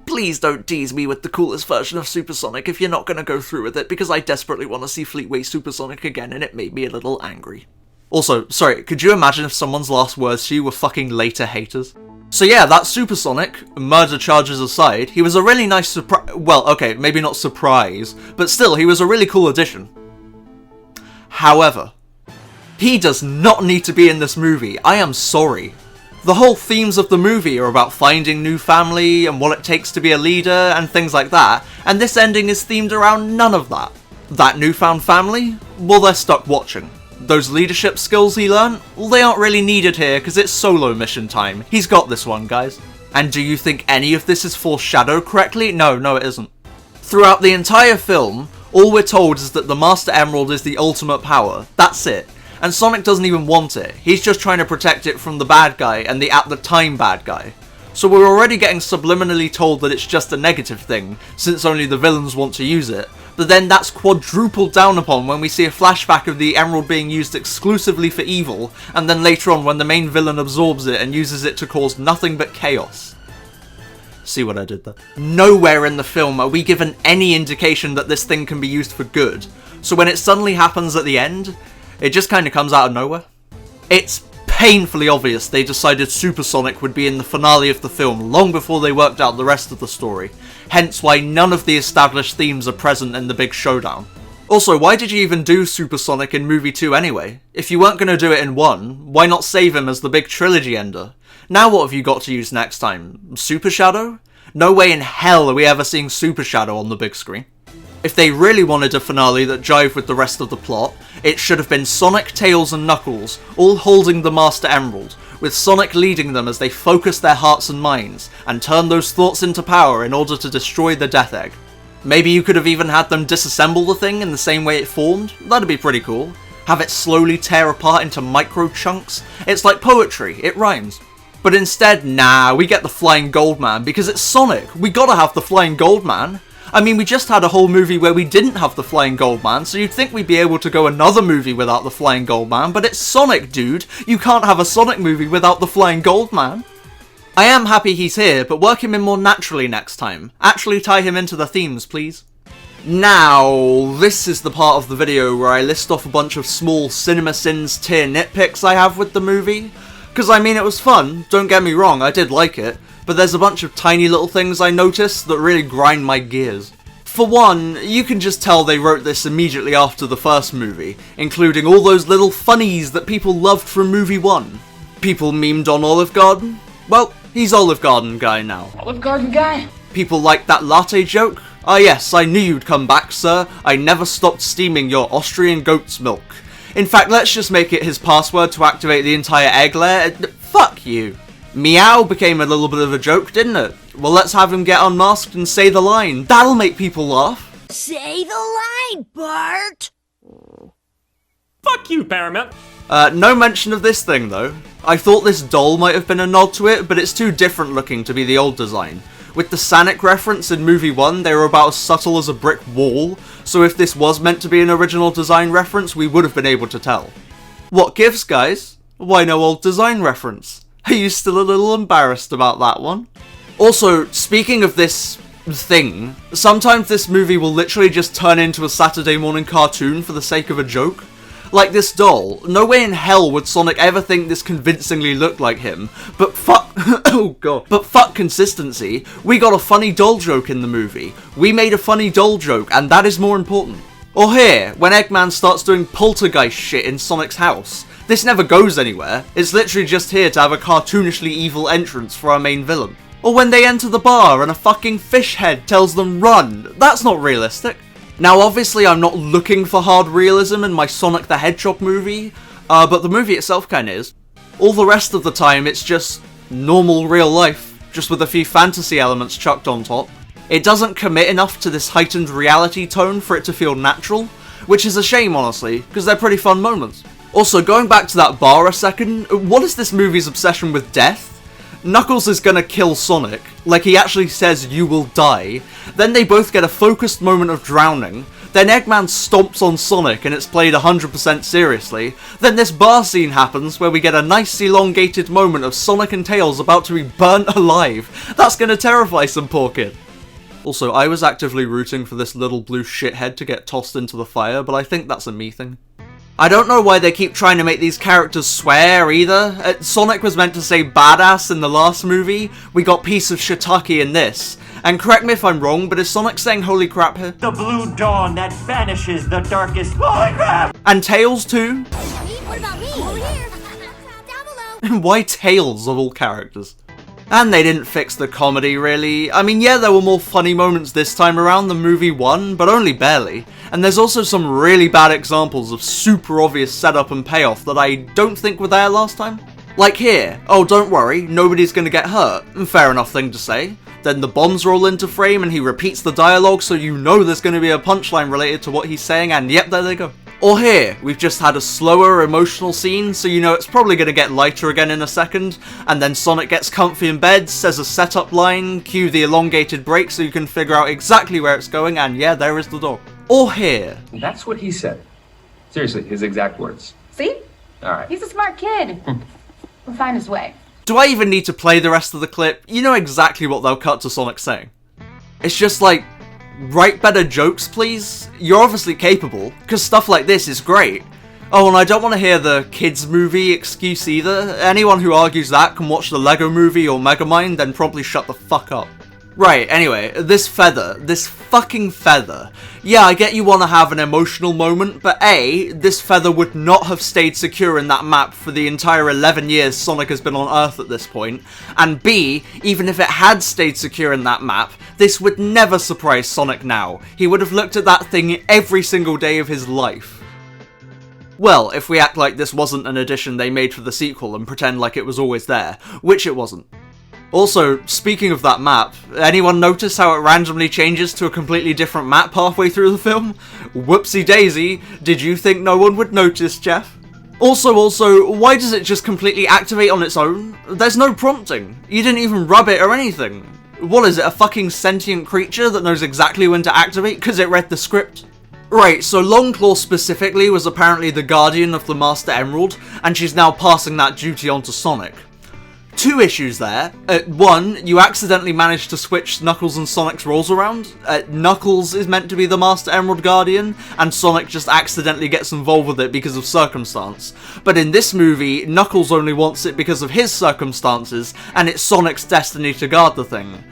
Please don't tease me with the coolest version of Super Sonic if you're not going to go through with it, because I desperately want to see Fleetway Super Sonic again and it made me a little angry. Also, sorry, could you imagine if someone's last words to you were fucking later haters? So yeah, that's Super Sonic, murder charges aside, he was a really nice surprise, well, okay, maybe not surprise, but still, he was a really cool addition. However, he does not need to be in this movie, I am sorry. The whole themes of the movie are about finding new family and what it takes to be a leader and things like that, and this ending is themed around none of that. That newfound family? Well, they're stuck watching. Those leadership skills he learned? Well, they aren't really needed here because it's solo mission time. He's got this one, guys. And do you think any of this is foreshadowed correctly? No, it isn't. Throughout the entire film, all we're told is that the Master Emerald is the ultimate power. That's it. And Sonic doesn't even want it, he's just trying to protect it from the bad guy and the at the time bad guy. So we're already getting subliminally told that it's just a negative thing, since only the villains want to use it, but then that's quadrupled down upon when we see a flashback of the emerald being used exclusively for evil, and then later on when the main villain absorbs it and uses it to cause nothing but chaos. See what I did there? Nowhere in the film are we given any indication that this thing can be used for good, so when it suddenly happens at the end, it just kinda comes out of nowhere. It's painfully obvious they decided Super Sonic would be in the finale of the film long before they worked out the rest of the story, hence why none of the established themes are present in the big showdown. Also, why did you even do Super Sonic in movie 2 anyway? If you weren't going to do it in 1, why not save him as the big trilogy ender? Now what have you got to use next time? Super Shadow? No way in hell are we ever seeing Super Shadow on the big screen. If they really wanted a finale that jived with the rest of the plot, it should have been Sonic, Tails and Knuckles all holding the Master Emerald, with Sonic leading them as they focus their hearts and minds, and turn those thoughts into power in order to destroy the Death Egg. Maybe you could have even had them disassemble the thing in the same way it formed. That'd be pretty cool. Have it slowly tear apart into micro chunks. It's like poetry, it rhymes. But instead, nah, we get the Flying Goldman because it's Sonic. We gotta have the Flying Goldman. I mean, we just had a whole movie where we didn't have the Flying Goldman, so you'd think we'd be able to go another movie without the Flying Goldman, but it's Sonic, dude. You can't have a Sonic movie without the Flying Goldman. I am happy he's here, but work him in more naturally next time. Actually tie him into the themes, please. Now, this is the part of the video where I list off a bunch of small CinemaSins-tier nitpicks I have with the movie. Because I mean, it was fun, don't get me wrong, I did like it, but there's a bunch of tiny little things I noticed that really grind my gears. For one, you can just tell they wrote this immediately after the first movie, including all those little funnies that people loved from movie 1. People memed on Olive Garden? Well, he's Olive Garden guy now. Olive Garden guy? People like that latte joke? Ah yes, I knew you'd come back, sir. I never stopped steaming your Austrian goat's milk. In fact, let's just make it his password to activate the entire egg layer. Fuck you. Meow became a little bit of a joke, didn't it? Well, let's have him get unmasked and say the line. That'll make people laugh. Say the line, Bart! Fuck you, Paramount. No mention of this thing, though. I thought this doll might have been a nod to it, but it's too different looking to be the old design. With the Sonic reference in movie 1, they were about as subtle as a brick wall, so if this was meant to be an original design reference, we would have been able to tell. What gives, guys? Why no old design reference? Are you still a little embarrassed about that one? Also, speaking of this thing, sometimes this movie will literally just turn into a Saturday morning cartoon for the sake of a joke. Like this doll, no way in hell would Sonic ever think this convincingly looked like him, but fuck, oh god, but fuck consistency, we got a funny doll joke in the movie. We made a funny doll joke, and that is more important. Or here, when Eggman starts doing poltergeist shit in Sonic's house. This never goes anywhere, it's literally just here to have a cartoonishly evil entrance for our main villain. Or when they enter the bar and a fucking fish head tells them run, that's not realistic. Now obviously I'm not looking for hard realism in my Sonic the Hedgehog movie, but the movie itself kinda is. All the rest of the time it's just normal real life, just with a few fantasy elements chucked on top. It doesn't commit enough to this heightened reality tone for it to feel natural, which is a shame honestly, because they're pretty fun moments. Also, going back to that bar a second, what is this movie's obsession with death? Knuckles is gonna kill Sonic, like he actually says you will die, then they both get a focused moment of drowning, then Eggman stomps on Sonic and it's played 100% seriously, then this bar scene happens where we get a nice elongated moment of Sonic and Tails about to be burnt alive. That's gonna terrify some poor kid. Also, I was actively rooting for this little blue shithead to get tossed into the fire, but I think that's a me thing. I don't know why they keep trying to make these characters swear either. Sonic was meant to say badass in the last movie, we got piece of shiitake in this. And correct me if I'm wrong, but is Sonic saying holy crap here? The blue dawn that banishes the darkest. Holy crap! And Tails too? What about me? Over here. Down below. Why Tails of all characters? And they didn't fix the comedy, really. I mean, yeah, there were more funny moments this time around than movie 1, but only barely. And there's also some really bad examples of super obvious setup and payoff that I don't think were there last time. Like here, oh don't worry, nobody's gonna get hurt. Fair enough thing to say. Then the bombs roll into frame and he repeats the dialogue so you know there's gonna be a punchline related to what he's saying, and yep, there they go. Or here, we've just had a slower emotional scene, so you know it's probably going to get lighter again in a second, and then Sonic gets comfy in bed, says a setup line, cue the elongated break so you can figure out exactly where it's going, and yeah, there is the door. Or here. That's what he said. Seriously, his exact words. See? Alright. He's a smart kid. We'll find his way. Do I even need to play the rest of the clip? You know exactly what they'll cut to Sonic saying. It's just like, write better jokes, please? You're obviously capable, because stuff like this is great. Oh, and I don't want to hear the kids movie excuse either. Anyone who argues that can watch the Lego movie or Megamind, then promptly shut the fuck up. Right, anyway, this fucking feather. Yeah, I get you want to have an emotional moment, but A, this feather would not have stayed secure in that map for the entire 11 years Sonic has been on Earth at this point, and B, even if it had stayed secure in that map, this would never surprise Sonic now. He would have looked at that thing every single day of his life. Well, if we act like this wasn't an addition they made for the sequel and pretend like it was always there, which it wasn't. Also, speaking of that map, anyone notice how it randomly changes to a completely different map halfway through the film? Whoopsie daisy, did you think no one would notice, Jeff? Also, why does it just completely activate on its own? There's no prompting. You didn't even rub it or anything. What is it, a fucking sentient creature that knows exactly when to activate because it read the script? Right, so Longclaw specifically was apparently the guardian of the Master Emerald, and she's now passing that duty on to Sonic. Two issues there. One, you accidentally managed to switch Knuckles and Sonic's roles around. Knuckles is meant to be the Master Emerald Guardian, and Sonic just accidentally gets involved with it because of circumstance. But in this movie, Knuckles only wants it because of his circumstances, and it's Sonic's destiny to guard the thing.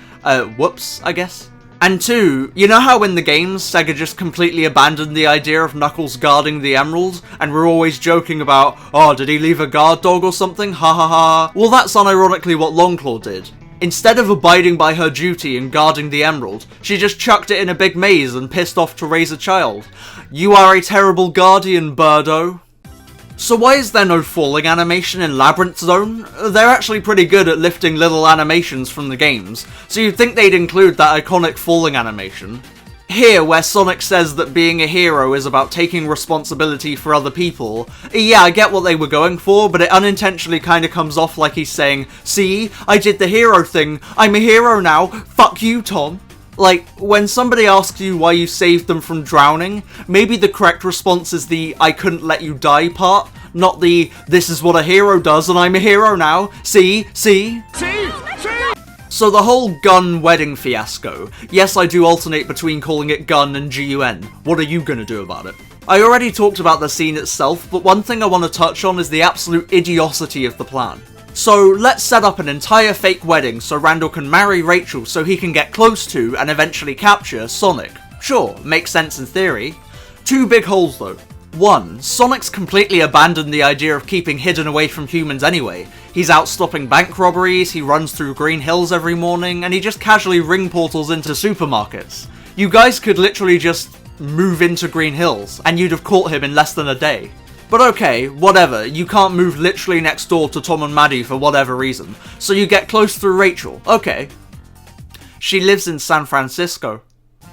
Whoops, I guess. And two, you know how in the games, Sega just completely abandoned the idea of Knuckles guarding the Emerald, and we're always joking about, oh, did he leave a guard dog or something, ha ha ha. Well, that's unironically what Longclaw did. Instead of abiding by her duty and guarding the Emerald, she just chucked it in a big maze and pissed off to raise a child. You are a terrible guardian, Birdo. So why is there no falling animation in Labyrinth Zone? They're actually pretty good at lifting little animations from the games, so you'd think they'd include that iconic falling animation. Here, where Sonic says that being a hero is about taking responsibility for other people, yeah, I get what they were going for, but it unintentionally kinda comes off like he's saying, see, I did the hero thing, I'm a hero now, fuck you, Tom. Like, when somebody asks you why you saved them from drowning, maybe the correct response is the I couldn't let you die part, not the this is what a hero does and I'm a hero now, see? So the whole G.U.N wedding fiasco, yes I do alternate between calling it G.U.N and G.U.N, what are you gonna do about it? I already talked about the scene itself, but one thing I want to touch on is the absolute idiocy of the plan. So let's set up an entire fake wedding so Randall can marry Rachel so he can get close to and eventually capture Sonic. Sure, makes sense in theory. Two big holes though. One, Sonic's completely abandoned the idea of keeping hidden away from humans anyway. He's out stopping bank robberies, he runs through Green Hills every morning, and he just casually ring portals into supermarkets. You guys could literally just move into Green Hills, and you'd have caught him in less than a day. But okay, whatever, you can't move literally next door to Tom and Maddie for whatever reason, so you get close through Rachel, okay. She lives in San Francisco.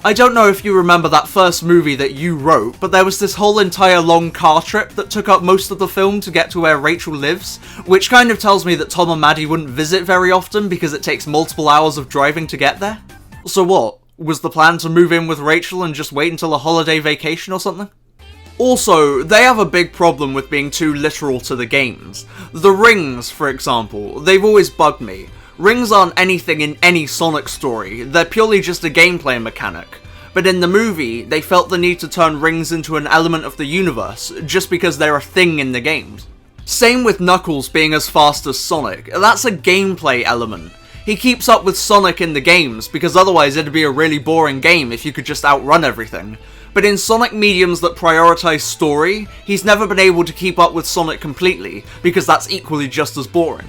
I don't know if you remember that first movie that you wrote, but there was this whole entire long car trip that took up most of the film to get to where Rachel lives, which kind of tells me that Tom and Maddie wouldn't visit very often because it takes multiple hours of driving to get there. So what, was the plan to move in with Rachel and just wait until a holiday vacation or something? Also, they have a big problem with being too literal to the games. The rings, for example, they've always bugged me. Rings aren't anything in any Sonic story, they're purely just a gameplay mechanic. But in the movie, they felt the need to turn rings into an element of the universe, just because they're a thing in the games. Same with Knuckles being as fast as Sonic, that's a gameplay element. He keeps up with Sonic in the games, because otherwise it'd be a really boring game if you could just outrun everything. But in Sonic mediums that prioritize story, he's never been able to keep up with Sonic completely, because that's equally just as boring.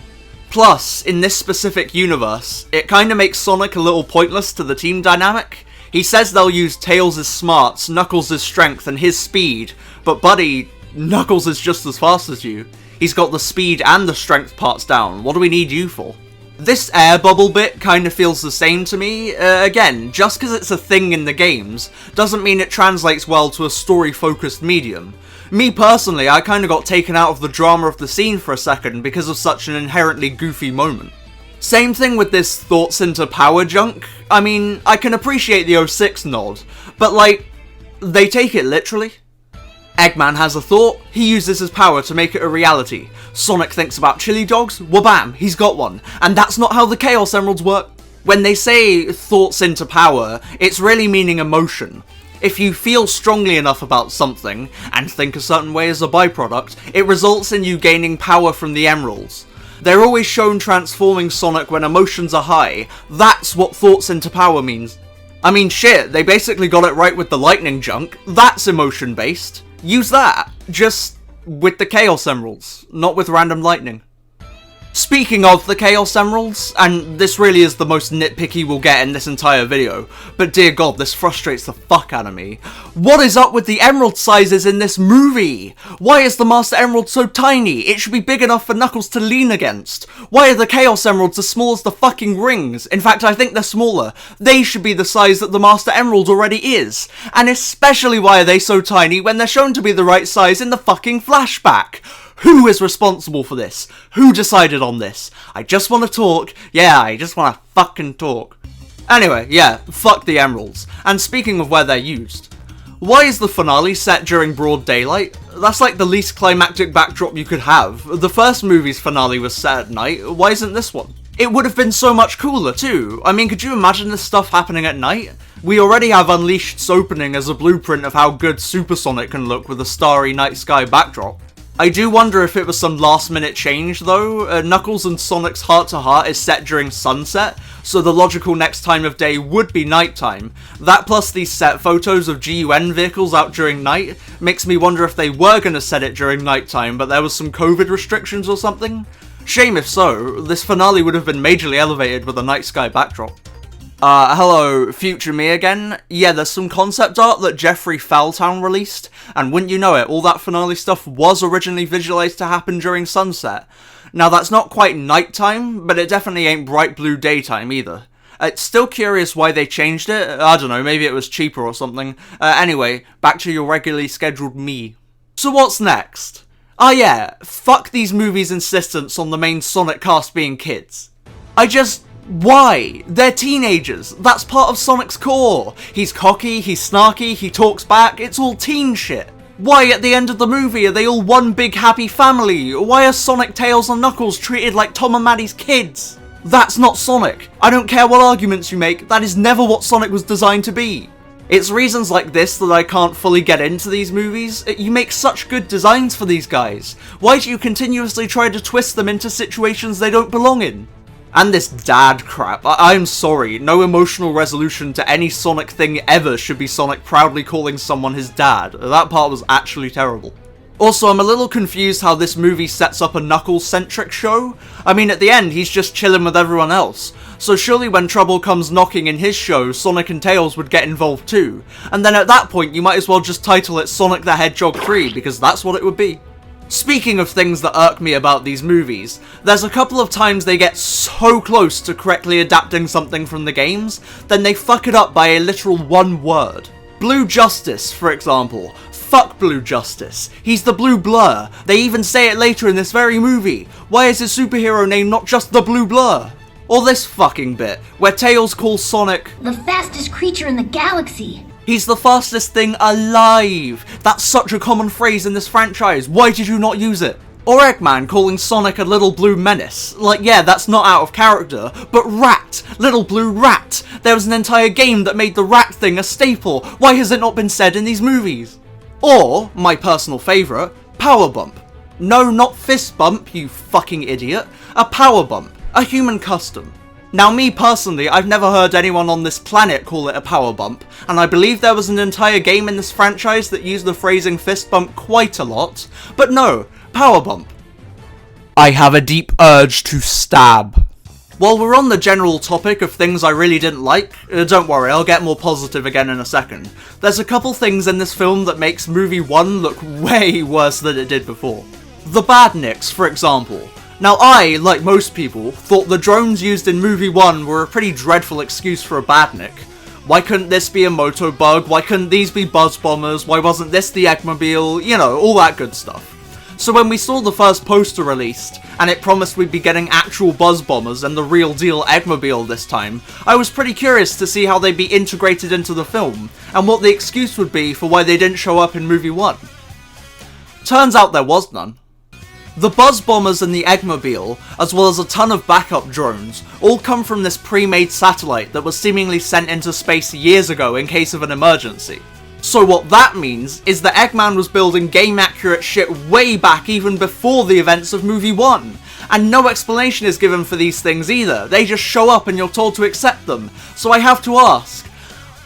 Plus, in this specific universe, it kinda makes Sonic a little pointless to the team dynamic. He says they'll use Tails' smarts, Knuckles' strength, and his speed, but buddy, Knuckles is just as fast as you. He's got the speed and the strength parts down, what do we need you for? This air bubble bit kinda feels the same to me. Again, just because it's a thing in the games, doesn't mean it translates well to a story-focused medium. Me personally, I kinda got taken out of the drama of the scene for a second because of such an inherently goofy moment. Same thing with this thoughts into power junk. I mean, I can appreciate the 06 nod, but like, they take it literally. Eggman has a thought, he uses his power to make it a reality. Sonic thinks about chili dogs, wabam, he's got one. And that's not how the Chaos Emeralds work. When they say thoughts into power, it's really meaning emotion. If you feel strongly enough about something, and think a certain way as a byproduct, it results in you gaining power from the emeralds. They're always shown transforming Sonic when emotions are high. That's what thoughts into power means. I mean shit, they basically got it right with the lightning junk. That's emotion based. Use that. Just with the Chaos Emeralds, not with random lightning. Speaking of the Chaos Emeralds, and this really is the most nitpicky we'll get in this entire video, but dear god, this frustrates the fuck out of me. What is up with the emerald sizes in this movie? Why is the Master Emerald so tiny? It should be big enough for Knuckles to lean against. Why are the Chaos Emeralds as small as the fucking rings? In fact, I think they're smaller. They should be the size that the Master Emerald already is. And especially why are they so tiny when they're shown to be the right size in the fucking flashback? Who is responsible for this? Who decided on this? I just want to talk. Yeah, I just want to fucking talk. Anyway, yeah, fuck the emeralds. And speaking of where they're used, why is the finale set during broad daylight? That's like the least climactic backdrop you could have. The first movie's finale was set at night. Why isn't this one? It would have been so much cooler too. I mean, could you imagine this stuff happening at night? We already have Unleashed's opening as a blueprint of how good Super Sonic can look with a starry night sky backdrop. I do wonder if it was some last minute change though. Knuckles and Sonic's heart-to-heart is set during sunset, so the logical next time of day would be nighttime. That plus these set photos of G.U.N vehicles out during night makes me wonder if they were going to set it during nighttime, but there was some COVID restrictions or something. Shame if so, this finale would have been majorly elevated with a night sky backdrop. Hello, future me again. Yeah, there's some concept art that Jeffrey Foultown released, and wouldn't you know it, all that finale stuff was originally visualized to happen during sunset. Now that's not quite nighttime, but it definitely ain't bright blue daytime either. It's still curious why they changed it. I don't know, maybe it was cheaper or something. Anyway, back to your regularly scheduled me. So what's next? Yeah, fuck these movies' insistence on the main Sonic cast being kids. Why? They're teenagers. That's part of Sonic's core. He's cocky, he's snarky, he talks back, it's all teen shit. Why at the end of the movie are they all one big happy family? Why are Sonic, Tails and Knuckles treated like Tom and Maddie's kids? That's not Sonic. I don't care what arguments you make, that is never what Sonic was designed to be. It's reasons like this that I can't fully get into these movies. You make such good designs for these guys. Why do you continuously try to twist them into situations they don't belong in? And this dad crap. I'm sorry, no emotional resolution to any Sonic thing ever should be Sonic proudly calling someone his dad. That part was actually terrible. Also, I'm a little confused how this movie sets up a Knuckles-centric show. I mean, at the end, he's just chilling with everyone else. So surely when trouble comes knocking in his show, Sonic and Tails would get involved too. And then at that point, you might as well just title it Sonic the Hedgehog 3, because that's what it would be. Speaking of things that irk me about these movies, there's a couple of times they get so close to correctly adapting something from the games, then they fuck it up by a literal one word. Blue Justice, for example. Fuck Blue Justice. He's the Blue Blur. They even say it later in this very movie. Why is his superhero name not just the Blue Blur? Or this fucking bit, where Tails calls Sonic the fastest creature in the galaxy. He's the fastest thing alive! That's such a common phrase in this franchise, why did you not use it? Or Eggman calling Sonic a little blue menace. Like, yeah, that's not out of character, but rat! Little blue rat! There was an entire game that made the rat thing a staple, why has it not been said in these movies? Or, my personal favourite, power bump. No, not fist bump, you fucking idiot. A power bump. A human custom. Now me personally, I've never heard anyone on this planet call it a power bump, and I believe there was an entire game in this franchise that used the phrasing fist bump quite a lot, but no, power bump. I have a deep urge to stab. While we're on the general topic of things I really didn't like, don't worry, I'll get more positive again in a second. There's a couple things in this film that makes movie 1 look way worse than it did before. The badniks, for example. Now I, like most people, thought the drones used in movie 1 were a pretty dreadful excuse for a badnik. Why couldn't this be a moto bug? Why couldn't these be buzz bombers? Why wasn't this the Eggmobile? You know, all that good stuff. So when we saw the first poster released, and it promised we'd be getting actual buzz bombers and the real deal Eggmobile this time, I was pretty curious to see how they'd be integrated into the film, and what the excuse would be for why they didn't show up in movie 1. Turns out there was none. The Buzz Bombers and the Eggmobile, as well as a ton of backup drones, all come from this pre-made satellite that was seemingly sent into space years ago in case of an emergency. So what that means is that Eggman was building game-accurate shit way back even before the events of movie 1. And no explanation is given for these things either, they just show up and you're told to accept them. So I have to ask,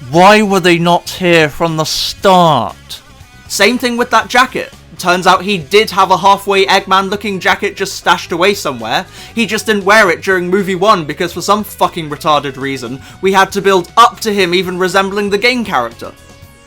why were they not here from the start? Same thing with that jacket. Turns out he did have a halfway Eggman looking jacket just stashed away somewhere. He just didn't wear it during movie 1 because for some fucking retarded reason, we had to build up to him even resembling the game character.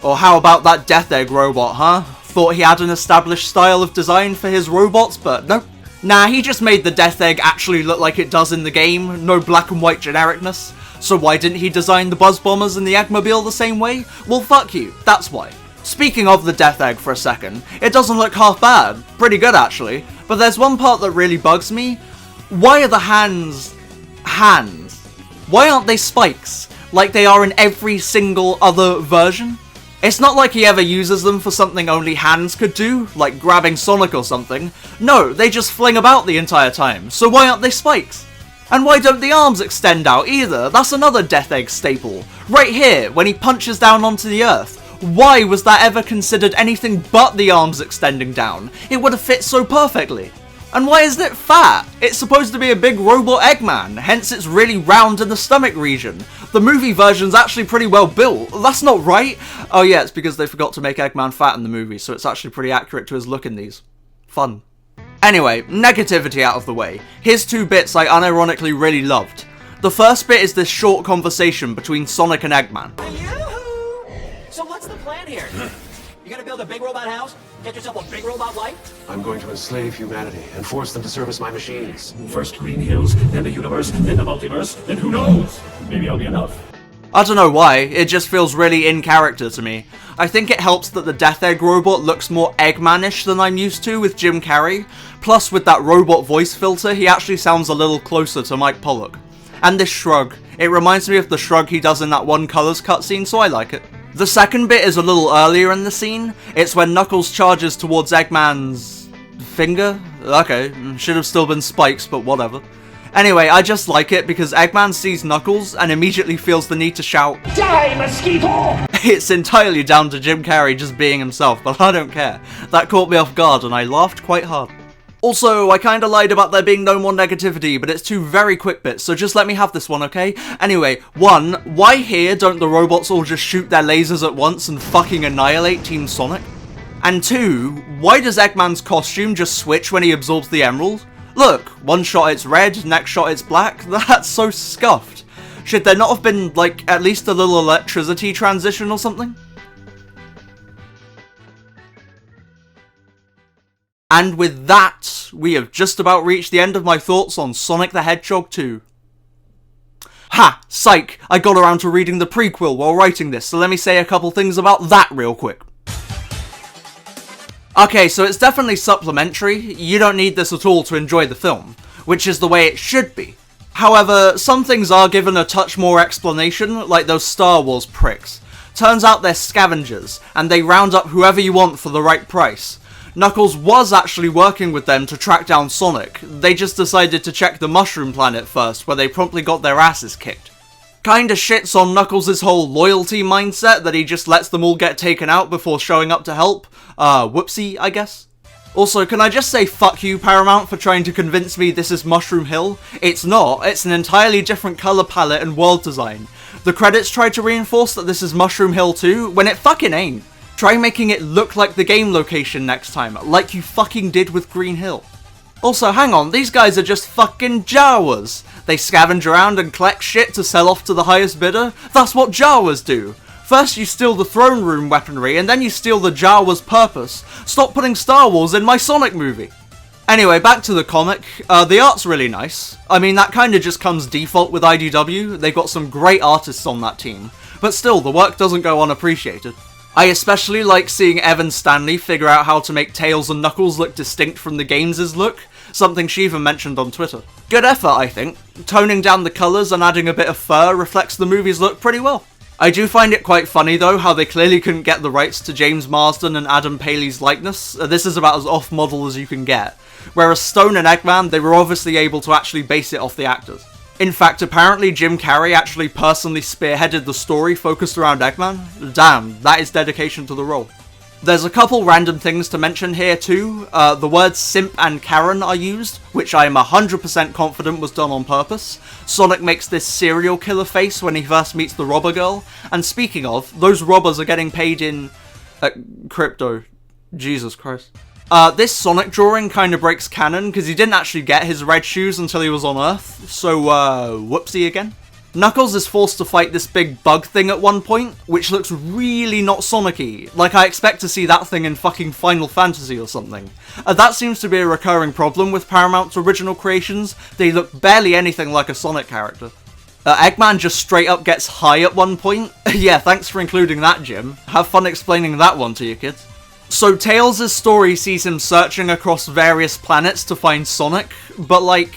Or how about that Death Egg robot, huh? Thought he had an established style of design for his robots, but nope. Nah, he just made the Death Egg actually look like it does in the game, no black and white genericness. So why didn't he design the Buzz Bombers and the Eggmobile the same way? Well, fuck you, that's why. Speaking of the Death Egg for a second, it doesn't look half bad, pretty good actually, but there's one part that really bugs me. Why are the hands hands? Why aren't they spikes, like they are in every single other version? It's not like he ever uses them for something only hands could do, like grabbing Sonic or something. No, they just fling about the entire time, so why aren't they spikes? And why don't the arms extend out either? That's another Death Egg staple. Right here, when he punches down onto the earth. Why was that ever considered anything but the arms extending down? It would have fit so perfectly. And why isn't it fat? It's supposed to be a big robot Eggman, hence it's really round in the stomach region. The movie version's actually pretty well built, that's not right. Oh yeah, it's because they forgot to make Eggman fat in the movie, so it's actually pretty accurate to his look in these. Fun. Anyway, negativity out of the way. Here's two bits I unironically really loved. The first bit is this short conversation between Sonic and Eggman. So what's the plan here? You gonna build a big robot house? Get yourself a big robot wife? I'm going to enslave humanity and force them to service my machines. First Green Hills, then the universe, then the multiverse, then who knows? Maybe I'll be enough. I don't know why, it just feels really in character to me. I think it helps that the Death Egg robot looks more Eggman-ish than I'm used to with Jim Carrey. Plus, with that robot voice filter, he actually sounds a little closer to Mike Pollock. And this shrug. It reminds me of the shrug he does in that One Colors cutscene, so I like it. The second bit is a little earlier in the scene. It's when Knuckles charges towards Eggman's finger? Okay, should have still been spikes, but whatever. Anyway, I just like it because Eggman sees Knuckles and immediately feels the need to shout, Die, mosquito! It's entirely down to Jim Carrey just being himself, but I don't care. That caught me off guard and I laughed quite hard. Also, I kinda lied about there being no more negativity, but it's two very quick bits, so just let me have this one, okay? Anyway, 1, why here don't the robots all just shoot their lasers at once and fucking annihilate Team Sonic? And 2, why does Eggman's costume just switch when he absorbs the emerald? Look, one shot it's red, next shot it's black, that's so scuffed. Should there not have been, like, at least a little electricity transition or something? And with that, we have just about reached the end of my thoughts on Sonic the Hedgehog 2. Ha! Psych! I got around to reading the Pre-Quill while writing this, so let me say a couple things about that real quick. Okay, so it's definitely supplementary, you don't need this at all to enjoy the film, which is the way it should be. However, some things are given a touch more explanation, like those Star Wars pricks. Turns out they're scavengers, and they round up whoever you want for the right price. Knuckles was actually working with them to track down Sonic, they just decided to check the Mushroom Planet first, where they promptly got their asses kicked. Kinda shits on Knuckles' whole loyalty mindset that he just lets them all get taken out before showing up to help. Whoopsie, I guess. Also, can I just say fuck you, Paramount, for trying to convince me this is Mushroom Hill? It's not, it's an entirely different colour palette and world design. The credits try to reinforce that this is Mushroom Hill too, when it fucking ain't. Try making it look like the game location next time, like you fucking did with Green Hill. Also, hang on, these guys are just fucking Jawas. They scavenge around and collect shit to sell off to the highest bidder. That's what Jawas do. First you steal the throne room weaponry, and then you steal the Jawa's purpose. Stop putting Star Wars in my Sonic movie. Anyway, back to the comic. The art's really nice. I mean, that kinda just comes default with IDW. They've got some great artists on that team. But still, the work doesn't go unappreciated. I especially like seeing Evan Stanley figure out how to make Tails and Knuckles look distinct from the games' look, something she even mentioned on Twitter. Good effort, I think. Toning down the colours and adding a bit of fur reflects the movie's look pretty well. I do find it quite funny though, how they clearly couldn't get the rights to James Marsden and Adam Paley's likeness. This is about as off-model as you can get. Whereas Stone and Eggman, they were obviously able to actually base it off the actors. In fact, apparently Jim Carrey actually personally spearheaded the story focused around Eggman. Damn, that is dedication to the role. There's a couple random things to mention here too. The words simp and Karen are used, which I am 100% confident was done on purpose. Sonic makes this serial killer face when he first meets the robber girl, and speaking of, those robbers are getting paid in... crypto. Jesus Christ. This Sonic drawing kind of breaks canon, because he didn't actually get his red shoes until he was on Earth, so whoopsie again. Knuckles is forced to fight this big bug thing at one point, which looks really not Sonic-y. Like, I expect to see that thing in fucking Final Fantasy or something. That seems to be a recurring problem with Paramount's original creations. They look barely anything like a Sonic character. Eggman just straight up gets high at one point. Yeah, thanks for including that, Jim. Have fun explaining that one to you kids. So Tails' story sees him searching across various planets to find Sonic, but like,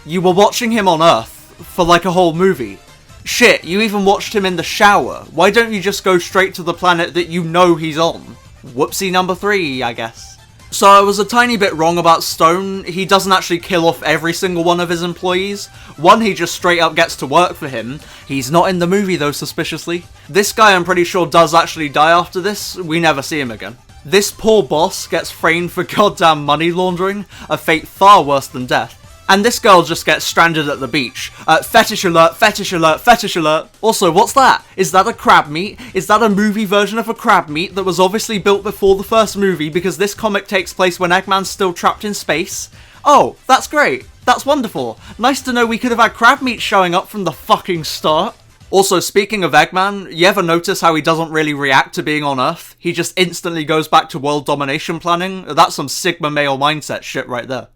you were watching him on Earth for like a whole movie. Shit, you even watched him in the shower. Why don't you just go straight to the planet that you know he's on? Whoopsie number 3, I guess. So I was a tiny bit wrong about Stone. He doesn't actually kill off every single one of his employees. One, he just straight up gets to work for him. He's not in the movie though, suspiciously. This guy I'm pretty sure does actually die after this. We never see him again. This poor boss gets framed for goddamn money laundering, a fate far worse than death. And this girl just gets stranded at the beach. Fetish alert, fetish alert, fetish alert. Also, what's that? Is that a crab meat? Is that a movie version of a crab meat that was obviously built before the first movie because this comic takes place when Eggman's still trapped in space? Oh, that's great. That's wonderful. Nice to know we could have had crab meat showing up from the fucking start. Also, speaking of Eggman, you ever notice how he doesn't really react to being on Earth? He just instantly goes back to world domination planning? That's some Sigma male mindset shit right there.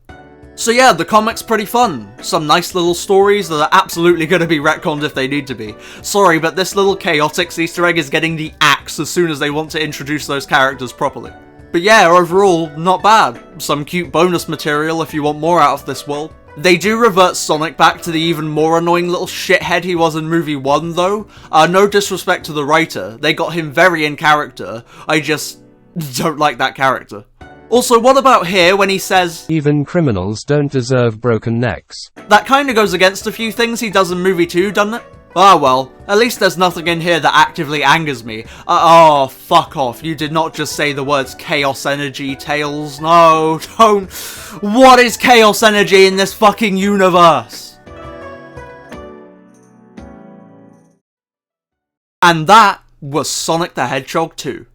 So yeah, the comic's pretty fun. Some nice little stories that are absolutely going to be retconned if they need to be. Sorry, but this little Chaotix Easter egg is getting the axe as soon as they want to introduce those characters properly. But yeah, overall, not bad. Some cute bonus material if you want more out of this world. They do revert Sonic back to the even more annoying little shithead he was in movie 1 though. No disrespect to the writer, they got him very in character. I just don't like that character. Also, what about here when he says, "Even criminals don't deserve broken necks"? That kinda goes against a few things he does in movie 2, doesn't it? Ah well, at least there's nothing in here that actively angers me. Oh, fuck off, you did not just say the words chaos energy, Tails. No, don't. What is chaos energy in this fucking universe? And that was Sonic the Hedgehog 2.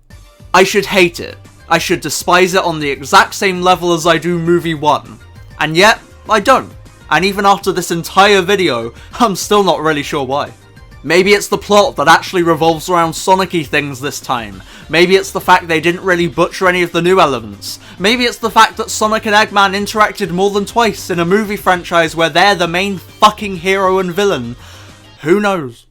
I should hate it. I should despise it on the exact same level as I do movie 1. And yet, I don't. And even after this entire video, I'm still not really sure why. Maybe it's the plot that actually revolves around Sonic-y things this time. Maybe it's the fact they didn't really butcher any of the new elements. Maybe it's the fact that Sonic and Eggman interacted more than twice in a movie franchise where they're the main fucking hero and villain. Who knows?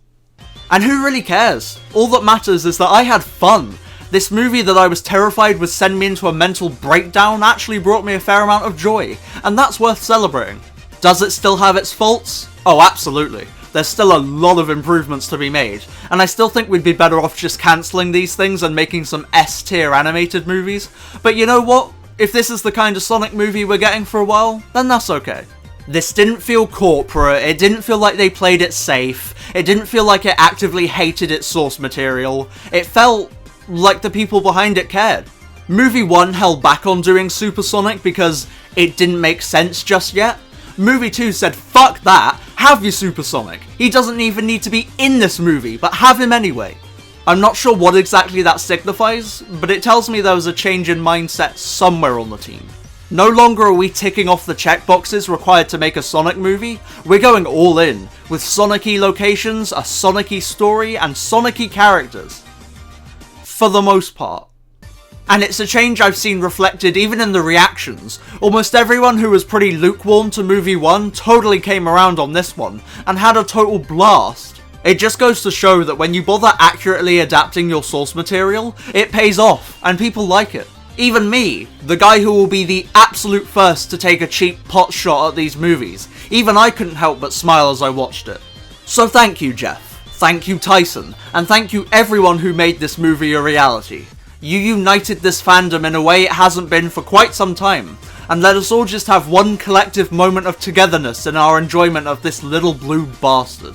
And who really cares? All that matters is that I had fun. This movie that I was terrified would send me into a mental breakdown actually brought me a fair amount of joy, and that's worth celebrating. Does it still have its faults? Oh, absolutely. There's still a lot of improvements to be made, and I still think we'd be better off just cancelling these things and making some S-tier animated movies. But you know what? If this is the kind of Sonic movie we're getting for a while, then that's okay. This didn't feel corporate, it didn't feel like they played it safe, it didn't feel like it actively hated its source material, it felt like the people behind it cared. Movie 1 held back on doing Super Sonic because it didn't make sense just yet. Movie 2 said, fuck that, have your Super Sonic. He doesn't even need to be in this movie, but have him anyway. I'm not sure what exactly that signifies, but it tells me there was a change in mindset somewhere on the team. No longer are we ticking off the checkboxes required to make a Sonic movie, we're going all in, with Sonic-y locations, a Sonic-y story, and Sonic-y characters. For the most part. And it's a change I've seen reflected even in the reactions. Almost everyone who was pretty lukewarm to movie 1 totally came around on this one, and had a total blast. It just goes to show that when you bother accurately adapting your source material, it pays off, and people like it. Even me, the guy who will be the absolute first to take a cheap pot shot at these movies, even I couldn't help but smile as I watched it. So thank you, Jeff. Thank you, Tyson, and thank you everyone who made this movie a reality. You united this fandom in a way it hasn't been for quite some time, and let us all just have one collective moment of togetherness in our enjoyment of this little blue bastard.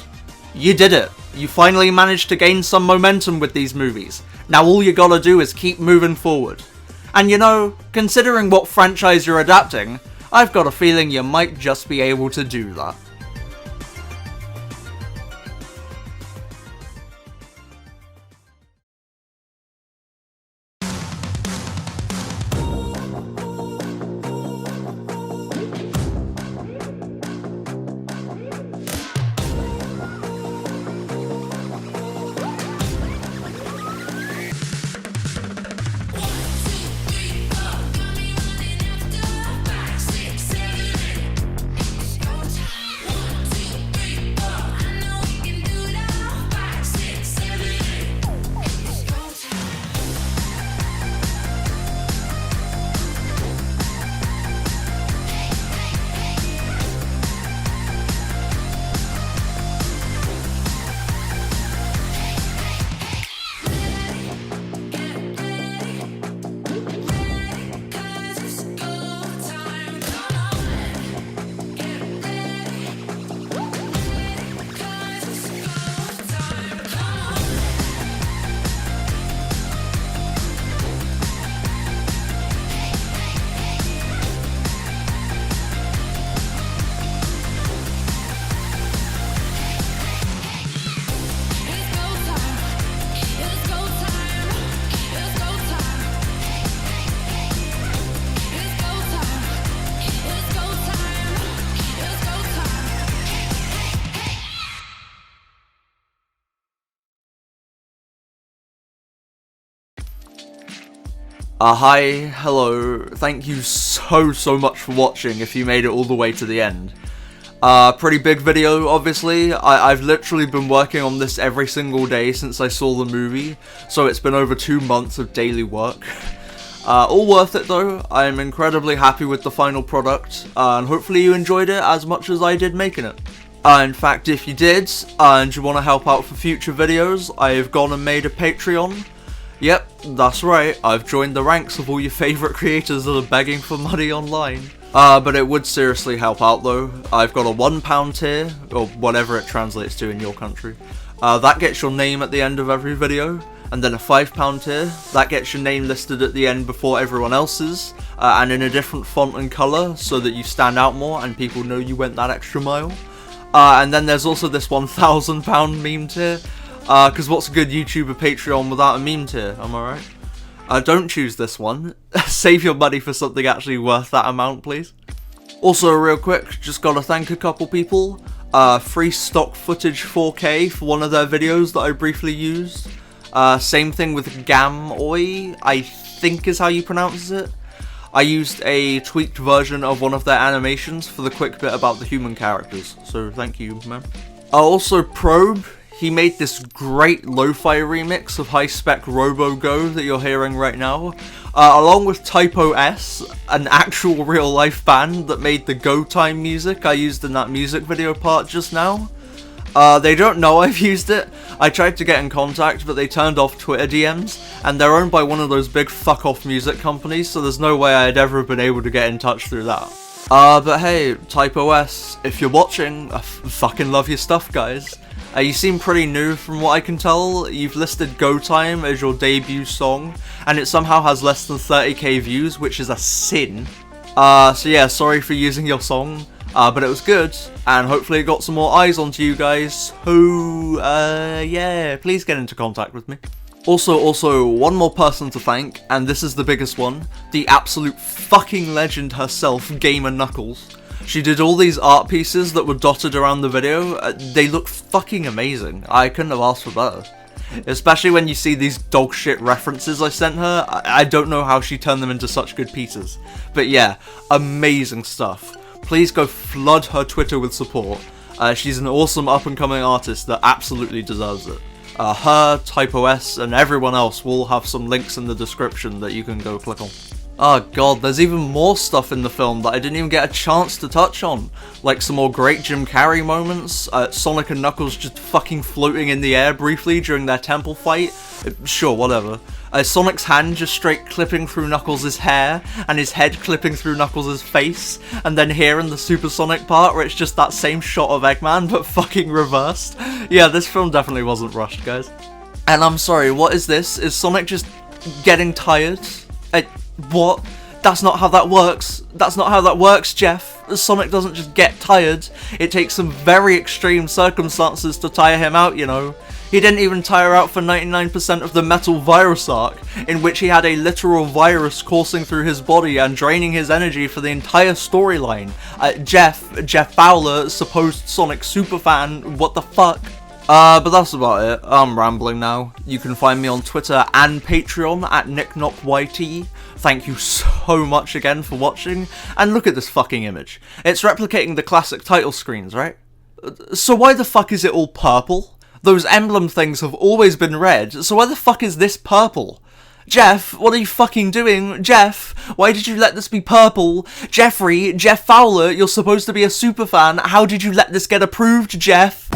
You did it. You finally managed to gain some momentum with these movies. Now all you gotta do is keep moving forward. And you know, considering what franchise you're adapting, I've got a feeling you might just be able to do that. Hi, hello, thank you so much for watching if you made it all the way to the end. Pretty big video, obviously. I've literally been working on this every single day since I saw the movie, so it's been over 2 months of daily work. All worth it though. I'm incredibly happy with the final product, and hopefully you enjoyed it as much as I did making it. In fact, if you did, and you want to help out for future videos, I've gone and made a Patreon. Yep, that's right, I've joined the ranks of all your favourite creators that are begging for money online. But it would seriously help out though. I've got a £1 tier, or whatever it translates to in your country. That gets your name at the end of every video. And then a £5 tier, that gets your name listed at the end before everyone else's, and in a different font and colour, so that you stand out more and people know you went that extra mile. And then there's also this £1,000 meme tier. Because what's a good YouTuber Patreon without a meme tier, am I right? Don't choose this one. Save your money for something actually worth that amount, please. Also, real quick, just gotta thank a couple people. Free stock footage 4K for one of their videos that I briefly used. Same thing with Gamoi, I think is how you pronounce it. I used a tweaked version of one of their animations for the quick bit about the human characters, so thank you, man. Also, Probe. He made this great lo-fi remix of high-spec Robo-Go that you're hearing right now, along with Typo S, an actual real-life band that made the Go Time music I used in that music video part just now. They don't know I've used it. I tried to get in contact, but they turned off Twitter DMs, and they're owned by one of those big fuck-off music companies, so there's no way I'd ever been able to get in touch through that. But hey, Typo S, if you're watching, I fucking love your stuff, guys. You seem pretty new from what I can tell. You've listed Go Time as your debut song, and it somehow has less than 30k views, which is a sin. So yeah, sorry for using your song, but it was good, and hopefully it got some more eyes onto you guys, who, yeah, please get into contact with me. Also, one more person to thank, and this is the biggest one, the absolute fucking legend herself, Gamer Knuckles. She did all these art pieces that were dotted around the video. They look fucking amazing. I couldn't have asked for better. Especially when you see these dog shit references I sent her. I don't know how she turned them into such good pieces. But yeah, amazing stuff. Please go flood her Twitter with support. She's an awesome up-and-coming artist that absolutely deserves it. Her, Typo S, and everyone else will have some links in the description that you can go click on. Oh god, there's even more stuff in the film that I didn't even get a chance to touch on. Like some more great Jim Carrey moments, Sonic and Knuckles just fucking floating in the air briefly during their temple fight. Sure, whatever. Sonic's hand just straight clipping through Knuckles' hair, and his head clipping through Knuckles' face, and then here in the Supersonic part where it's just that same shot of Eggman, but fucking reversed. Yeah, this film definitely wasn't rushed, guys. And I'm sorry, what is this? Is Sonic just getting tired? What? That's not how that works. That's not how that works, Jeff. Sonic doesn't just get tired. It takes some very extreme circumstances to tire him out, you know. He didn't even tire out for 99% of the Metal Virus arc, in which he had a literal virus coursing through his body and draining his energy for the entire storyline. Jeff Fowler, supposed Sonic superfan, what the fuck? But that's about it. I'm rambling now. You can find me on Twitter and Patreon at NickNockYT. Thank you so much again for watching, and look at this fucking image. It's replicating the classic title screens, right? So why the fuck is it all purple? Those emblem things have always been red, so why the fuck is this purple? Jeff, what are you fucking doing? Jeff, why did you let this be purple? Jeff Fowler, you're supposed to be a superfan, how did you let this get approved, Jeff?